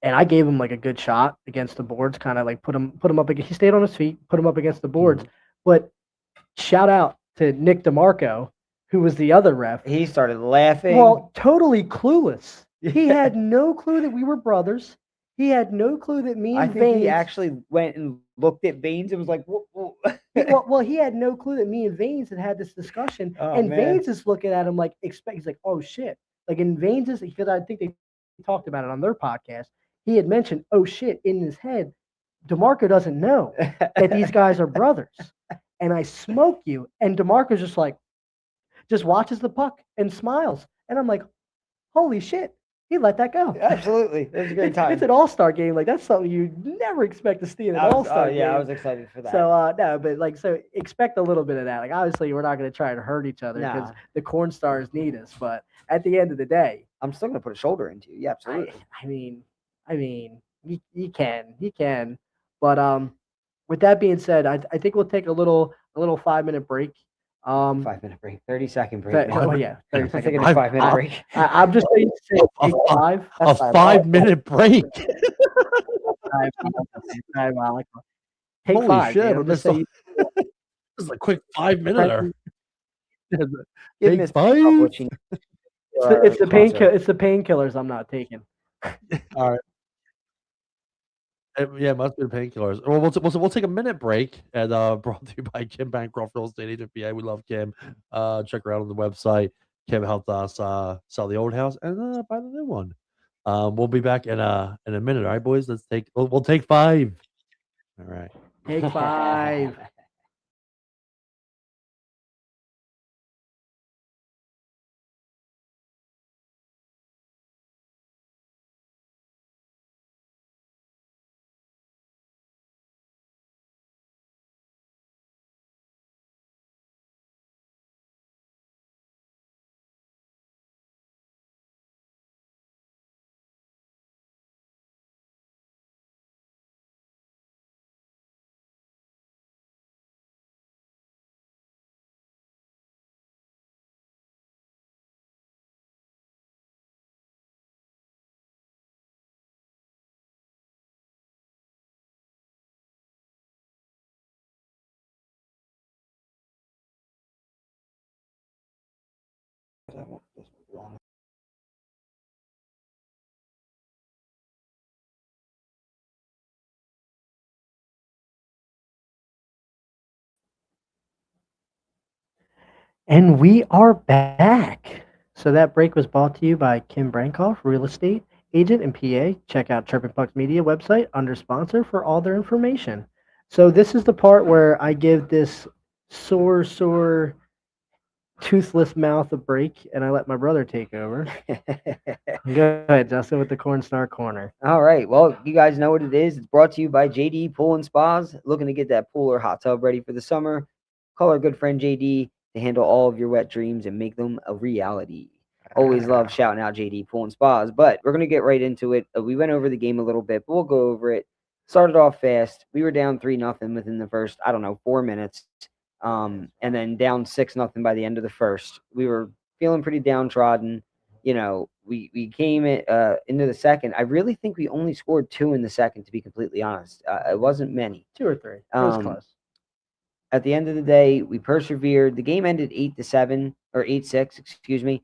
Speaker 3: And I gave him like a good shot against the boards, kind of like put him up against. He stayed on his feet, put him up against the boards. But shout out to Nick DeMarco, who was the other ref.
Speaker 2: He started laughing.
Speaker 3: Well, totally clueless. He had no clue that we were brothers. He had no clue that me and
Speaker 2: I think he
Speaker 3: Vanes-
Speaker 2: actually went and looked at Baines and was like, "Whoa."
Speaker 3: Well, he had no clue that me and Vanes had this discussion,
Speaker 2: Oh,
Speaker 3: and
Speaker 2: man.
Speaker 3: Vanes is looking at him like he's like, oh shit, like in Vanes is because I think they talked about it on their podcast. He had mentioned, oh shit, in his head, DeMarco doesn't know that these guys are brothers, and I smoke you, and DeMarco's just watches the puck and smiles, and I'm like, holy shit, he let that go.
Speaker 2: Absolutely, it was a great time.
Speaker 3: It's an all-star game. Like that's something you never expect to see in an all-star game.
Speaker 2: Yeah, I was excited for that.
Speaker 3: So no, but so expect a little bit of that. Like obviously we're not going to try to hurt each other because
Speaker 2: Nah.
Speaker 3: the Cornstars need us. But at the end of the day,
Speaker 2: I'm still gonna put a shoulder into you. Yeah, absolutely.
Speaker 3: I mean, you can. But with that being said, I think we'll take a little 5-minute break.
Speaker 2: 5-minute break, 30-second break.
Speaker 3: Oh yeah, 30
Speaker 2: I'm
Speaker 3: second
Speaker 2: taking
Speaker 3: break.
Speaker 2: a 5-minute break.
Speaker 3: I'm just saying
Speaker 1: A
Speaker 3: 5.
Speaker 1: A 5-minute break.
Speaker 3: Diabolical. Take
Speaker 1: Holy
Speaker 3: 5.
Speaker 1: shit!
Speaker 3: Man.
Speaker 1: I
Speaker 3: I'm just
Speaker 1: missed
Speaker 3: saying,
Speaker 1: this is a quick 5-minute.
Speaker 2: Give
Speaker 1: Take
Speaker 2: Miss
Speaker 1: 5.
Speaker 2: what you need
Speaker 3: it's the
Speaker 2: for our sponsor.
Speaker 3: it's the painkillers I'm not taking.
Speaker 1: All right. Yeah, it must be the painkillers. Well, we'll take a minute break, and brought to you by Kim Bancroft, real estate agent, PA. We love Kim. Check her out on the website. Kim helped us sell the old house and buy the new one. We'll be back in a minute. All right, boys. We'll take 5. All right.
Speaker 3: Take 5. And we are back. So that break was brought to you by Kim Brankoff, real estate agent and PA. Check out Chirping Pucks Media website under sponsor for all their information. So this is the part where I give this sore, toothless mouth a break, and I let my brother take over. Go ahead, Justin, with the Cornstar Corner.
Speaker 2: All right. Well, you guys know what it is. It's brought to you by JD Pool and Spas. Looking to get that pool or hot tub ready for the summer? Call our good friend JD to handle all of your wet dreams and make them a reality. Always love shouting out JD Pool and Spas, but we're going to get right into it. We went over the game a little bit, but we'll go over it. Started off fast. We were down 3-0 within the first, 4 minutes. And then down 6-0 by the end of the first. We were feeling pretty downtrodden. You know, we came into the second. I really think we only scored 2 in the second, to be completely honest. It wasn't many.
Speaker 3: 2 or 3. It was close.
Speaker 2: At the end of the day, we persevered. The game ended 8-7 or 8-6, excuse me.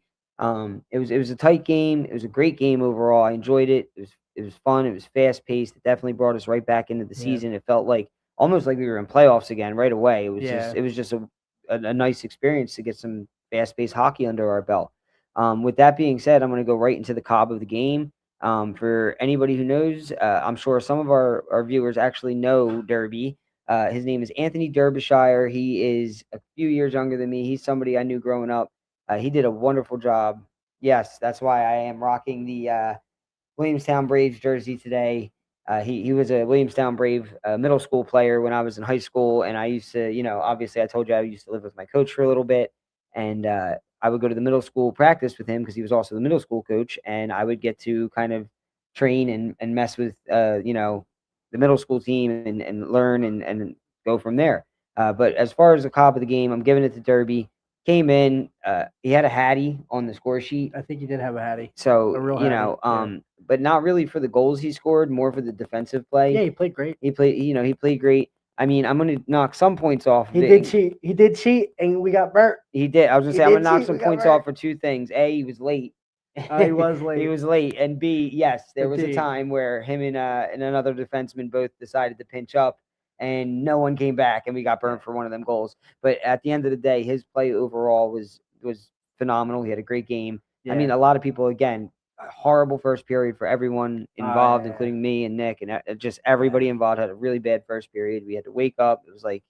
Speaker 2: It was a tight game. It was a great game overall. I enjoyed it. It was fun. It was fast paced. It definitely brought us right back into the season. It felt like almost like we were in playoffs again right away. It was just a nice experience to get some fast paced hockey under our belt. With that being said, I'm going to go right into the cob of the game. For anybody who knows, I'm sure some of our viewers actually know Derby. His name is Anthony Derbyshire. He is a few years younger than me. He's somebody I knew growing up. He did a wonderful job. Yes, that's why I am rocking the Williamstown Braves jersey today. He was a Williamstown Brave middle school player when I was in high school, and I used to, obviously I told you I used to live with my coach for a little bit, and I would go to the middle school practice with him because he was also the middle school coach, and I would get to kind of train and mess with, the middle school team and learn and go from there. But as far as the cop of the game, I'm giving it to Derby. Came in, he had a Hattie on the score sheet.
Speaker 3: I think he did have a Hattie.
Speaker 2: So,
Speaker 3: A real Hattie, yeah.
Speaker 2: But not really for the goals he scored, more for the defensive play.
Speaker 3: Yeah, he played great.
Speaker 2: He played great. I mean, I'm going to knock some points off.
Speaker 3: He did cheat. He did cheat, and we got burnt.
Speaker 2: He did. I was going to say, I'm going to knock some points
Speaker 3: burnt.
Speaker 2: off for 2 things. A, he was late.
Speaker 3: He was late.
Speaker 2: He was late. And B, yes, there was a
Speaker 3: Indeed.
Speaker 2: time where him and another defenseman both decided to pinch up. and no one came back, and we got burned for one of them goals. But at the end of the day, his play overall was phenomenal. He had a great game. I mean, a lot of people, again, a horrible first period for everyone involved, including me and Nick, and just everybody involved had a really bad first period. We had to wake up. It was like,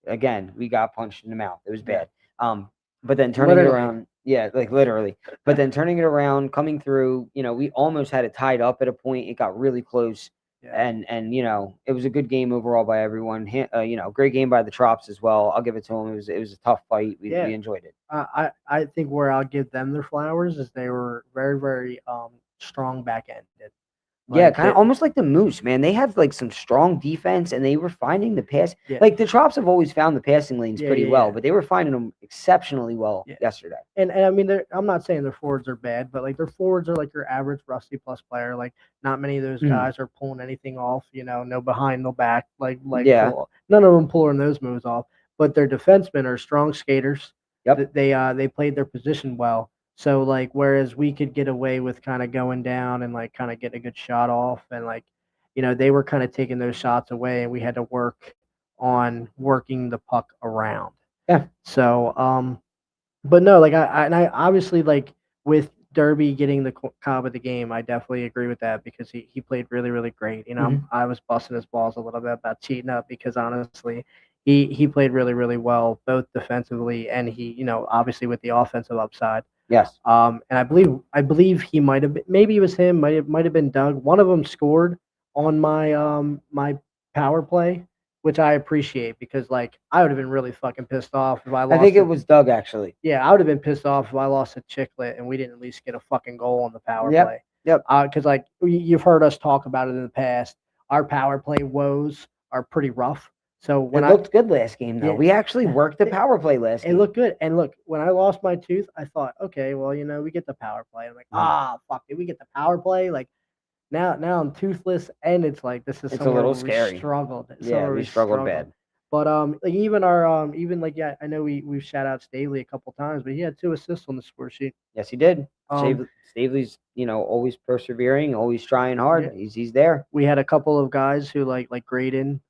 Speaker 2: again, we got punched in the mouth. It was bad. But then turning it around, like literally. But then turning it around, coming through, we almost had it tied up at a point. It got really close. And it was a good game overall by everyone. Great game by the Trops as well. I'll give it to them. It was a tough fight. We enjoyed it.
Speaker 3: I think where I'll give them their flowers is they were very, very strong back ended.
Speaker 2: Yeah, kind of almost like the Moose, man. They have like some strong defense, and they were finding the pass. Like the Trops have always found the passing lanes pretty well, but they were finding them exceptionally well yesterday.
Speaker 3: And I mean, I'm not saying their forwards are bad, but like their forwards are like your average rusty plus player. Like not many of those guys are pulling anything off. No behind, no back. None of them pulling those moves off. But their defensemen are strong skaters.
Speaker 2: Yep.
Speaker 3: They played their position well. So like, whereas we could get away with kind of going down and like kind of getting a good shot off, and like, they were kind of taking those shots away, and we had to work on working the puck around.
Speaker 2: Yeah.
Speaker 3: So, but no, like I obviously, like with Derby getting the cob of the game, I definitely agree with that because he played really, really great. I was busting his balls a little bit about cheating up because honestly, he played really, really well both defensively and he, obviously with the offensive upside.
Speaker 2: Yes.
Speaker 3: And I believe he might have been, maybe it was him, might have been Doug. One of them scored on my my power play, which I appreciate because like I would have been really fucking pissed off if I lost.
Speaker 2: I think it was Doug actually.
Speaker 3: Yeah, I would have been pissed off if I lost a chiclet and we didn't at least get a fucking goal on the power play.
Speaker 2: Yep.
Speaker 3: Because like you've heard us talk about it in the past, our power play woes are pretty rough. So when
Speaker 2: it looked good last game though. We actually worked the power play last game.
Speaker 3: It looked good. And look, when I lost my tooth, I thought, okay, well, we get the power play. I'm like, fuck, did we get the power play? Like now I'm toothless, and it's like this is
Speaker 2: a little scary.
Speaker 3: We struggled.
Speaker 2: We struggled bad.
Speaker 3: But like even our even like I know we've shout out Stavely a couple times, but he had 2 assists on the score sheet.
Speaker 2: Yes, he did. Stavely's always persevering, always trying hard. Yeah. He's there.
Speaker 3: We had a couple of guys who like Graydon,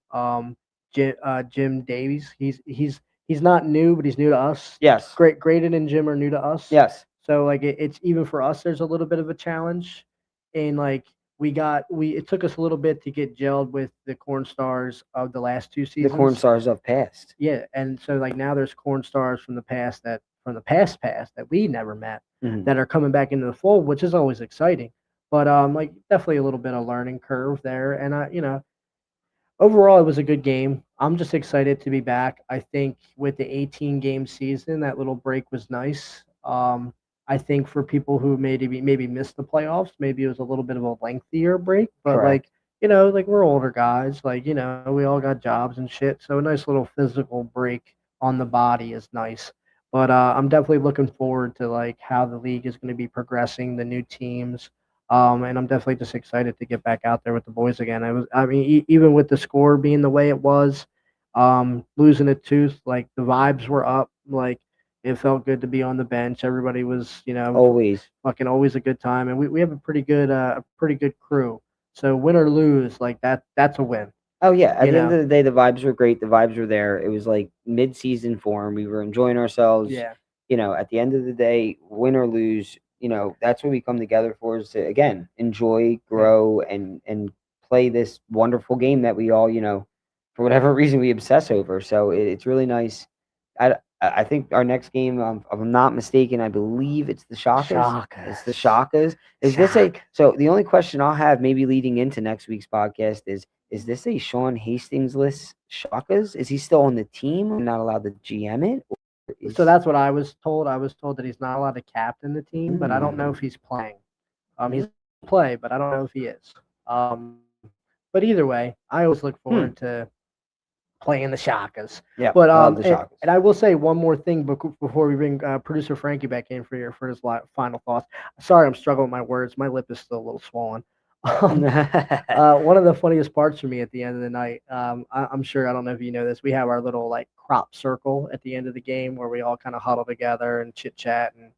Speaker 3: Jim Davies. He's not new, but he's new to us.
Speaker 2: Yes.
Speaker 3: Graydon and Jim are new to us.
Speaker 2: Yes.
Speaker 3: So like it's even for us. There's a little bit of a challenge, and like it took us a little bit to get gelled with the Cornstars of the last 2 seasons.
Speaker 2: The Cornstars of past.
Speaker 3: Yeah, and so like now there's Cornstars from the past that we never met that are coming back into the fold, which is always exciting. But like definitely a little bit of learning curve there, and overall, it was a good game. I'm just excited to be back. I think with the 18-game season, that little break was nice. I think for people who maybe missed the playoffs, maybe it was a little bit of a lengthier break. But
Speaker 2: correct.
Speaker 3: Like we're older guys. Like we all got jobs and shit. So a nice little physical break on the body is nice. But I'm definitely looking forward to like how the league is going to be progressing, the new teams. And I'm definitely just excited to get back out there with the boys again. Even with the score being the way it was, losing a tooth, like the vibes were up. Like it felt good to be on the bench. Everybody was,
Speaker 2: always
Speaker 3: a good time, and we have a pretty good crew. So win or lose, like that's a win.
Speaker 2: Oh yeah, at the end of the day, the vibes were great. The vibes were there. It was like mid-season form. We were enjoying ourselves.
Speaker 3: Yeah.
Speaker 2: At the end of the day, win or lose, that's what we come together for, is to again enjoy, grow, and play this wonderful game that we all, for whatever reason we obsess over. So it's really nice. I think our next game, if I'm not mistaken, I believe it's the Shockers. It's the Shockers. So the only question I'll have maybe leading into next week's podcast is this a Sean Hastings-less Shockers? Is he still on the team? I'm not allowed to GM it?
Speaker 3: So that's what I was told. I was told that he's not allowed to captain the team, but I don't know if he's playing. He's play, but I don't know if he is. But either way, I always look forward to playing the Shockers.
Speaker 2: Yeah,
Speaker 3: but
Speaker 2: the Shockers.
Speaker 3: And I will say one more thing before we bring producer Frankie back in for his final thoughts. Sorry, I'm struggling with my words. My lip is still a little swollen. One of the funniest parts for me at the end of the night, I'm sure, I don't know if you know this, we have our little like crop circle at the end of the game where we all kind of huddle together and chit chat and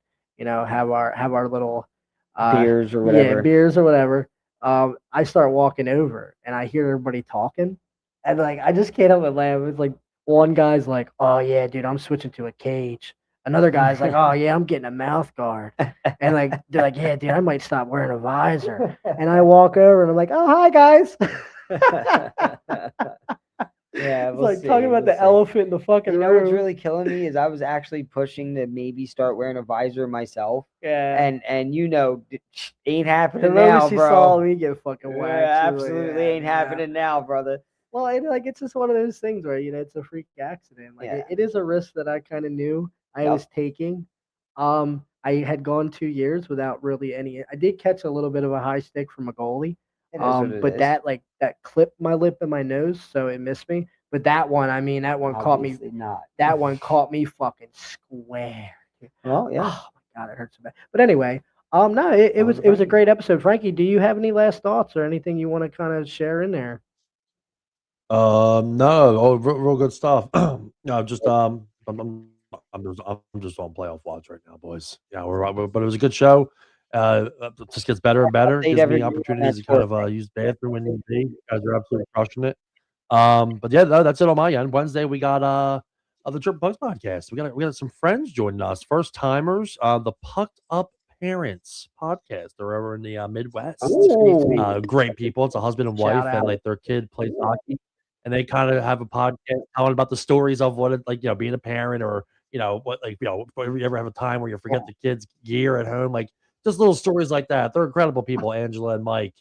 Speaker 3: have our little
Speaker 2: beers or whatever.
Speaker 3: Yeah, beers or whatever. I start walking over and I hear everybody talking, And like, I just can't help but laugh. It's like one guy's like, "Oh yeah, dude, I'm switching to a cage." Another guy's like, "Oh yeah, I'm getting a mouth guard." And like, they're like, "Yeah, dude, I might stop wearing a visor." And I walk over and I'm like, "Oh hi guys."
Speaker 2: Yeah,
Speaker 3: It's
Speaker 2: we'll
Speaker 3: like
Speaker 2: see.
Speaker 3: talking about
Speaker 2: we'll
Speaker 3: the
Speaker 2: see.
Speaker 3: elephant in the fucking
Speaker 2: You know what's
Speaker 3: room.
Speaker 2: really killing me is I was actually pushing to maybe start wearing a visor myself,
Speaker 3: Yeah.
Speaker 2: and you know, ain't
Speaker 3: The
Speaker 2: happening
Speaker 3: moment
Speaker 2: now,
Speaker 3: she
Speaker 2: bro.
Speaker 3: saw me get fucking
Speaker 2: Yeah,
Speaker 3: whacked, she was like,
Speaker 2: absolutely
Speaker 3: "Yeah,
Speaker 2: ain't
Speaker 3: yeah."
Speaker 2: happening now, brother.
Speaker 3: Well, like it's just one of those things where it's a freak accident. Like
Speaker 2: Yeah.
Speaker 3: it is a risk that I kind of knew I
Speaker 2: Yep.
Speaker 3: was taking. I had gone 2 years without really any. I did catch a little bit of a high stick from a goalie.
Speaker 2: It is what it
Speaker 3: But
Speaker 2: is.
Speaker 3: that clipped my lip and my nose, so it missed me. But that one, I mean, that one caught me.
Speaker 2: Obviously not.
Speaker 3: That one caught me fucking square.
Speaker 2: Well, yeah.
Speaker 3: Oh my god, it hurts so bad. But anyway, no, it was a
Speaker 2: Frankie.
Speaker 3: great episode. Frankie, do you have any last thoughts or anything you want to kind of share in there?
Speaker 1: No, real good stuff. No, just I'm just on playoff watch right now, boys. Yeah, but it was a good show. It just gets better and better.
Speaker 2: Update
Speaker 1: Gives
Speaker 2: every
Speaker 1: me
Speaker 2: year on
Speaker 1: opportunities
Speaker 2: that
Speaker 1: to kind
Speaker 2: score.
Speaker 1: of use the bathroom when need be. You guys are absolutely crushing it. But yeah, that's it on my end. Wednesday we got the Triple Pucks podcast. We got some friends joining us, first timers. The Pucked Up Parents podcast. They're over in the Midwest.
Speaker 2: Ooh.
Speaker 1: Great people. It's a husband and
Speaker 3: Shout
Speaker 1: wife,
Speaker 3: out.
Speaker 1: and like their kid plays hockey, and they kind of have a podcast telling about the stories of what it like, being a parent, or what, like, if you ever have a time where you forget the kids' gear at home, like just little stories like that. They're incredible people, Angela and Mike.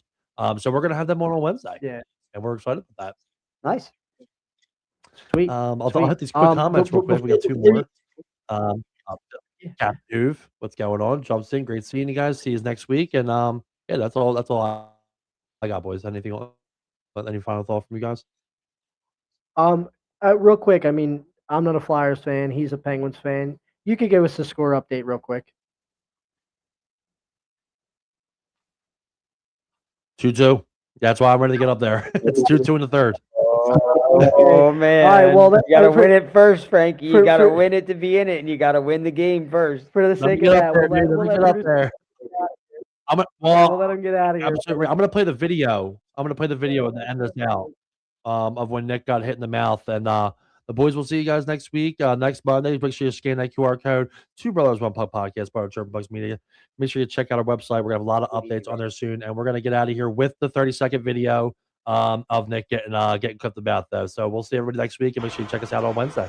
Speaker 1: So we're gonna have them on Wednesday,
Speaker 3: Yeah.
Speaker 1: and we're excited about
Speaker 2: Nice.
Speaker 3: Sweet.
Speaker 1: that.
Speaker 3: Sweet.
Speaker 1: I'll hit these quick comments real quick. We got two
Speaker 3: before
Speaker 1: more. Captain Uve, what's going on? Jumps in. Great seeing you guys. See you next week. And yeah, that's all. That's all I got, boys. Anything else? Any final thought from you guys?
Speaker 3: Real quick, I mean, I'm not a Flyers fan. He's a Penguins fan. You could give us a score update real quick.
Speaker 1: 2-2. That's why I'm ready to get up there. It's 2-2 in the third.
Speaker 2: Oh man!
Speaker 3: All right, well,
Speaker 2: you gotta win it first, Frankie. You gotta
Speaker 3: for-
Speaker 2: win it to be in it, and you gotta win the game first.
Speaker 3: For the
Speaker 1: Let me
Speaker 3: sake
Speaker 1: get
Speaker 3: of
Speaker 1: up
Speaker 3: that,
Speaker 1: there,
Speaker 3: we'll
Speaker 1: dude. Let me get up there.
Speaker 3: we'll let him get out of here.
Speaker 1: Absolutely. I'm gonna play the video. I'm gonna play the video at the end of this out. Of when Nick got hit in the mouth, and the boys will see you guys next week, next Monday. Make sure you scan that QR code. Two Brothers One Puck podcast, part of Triple Bucks Media. Make sure you check out our website. We're gonna have a lot of updates on there soon, and we're gonna get out of here with the 30-second video of Nick getting clipped about though. So we'll see everybody next week, and make sure you check us out on Wednesday.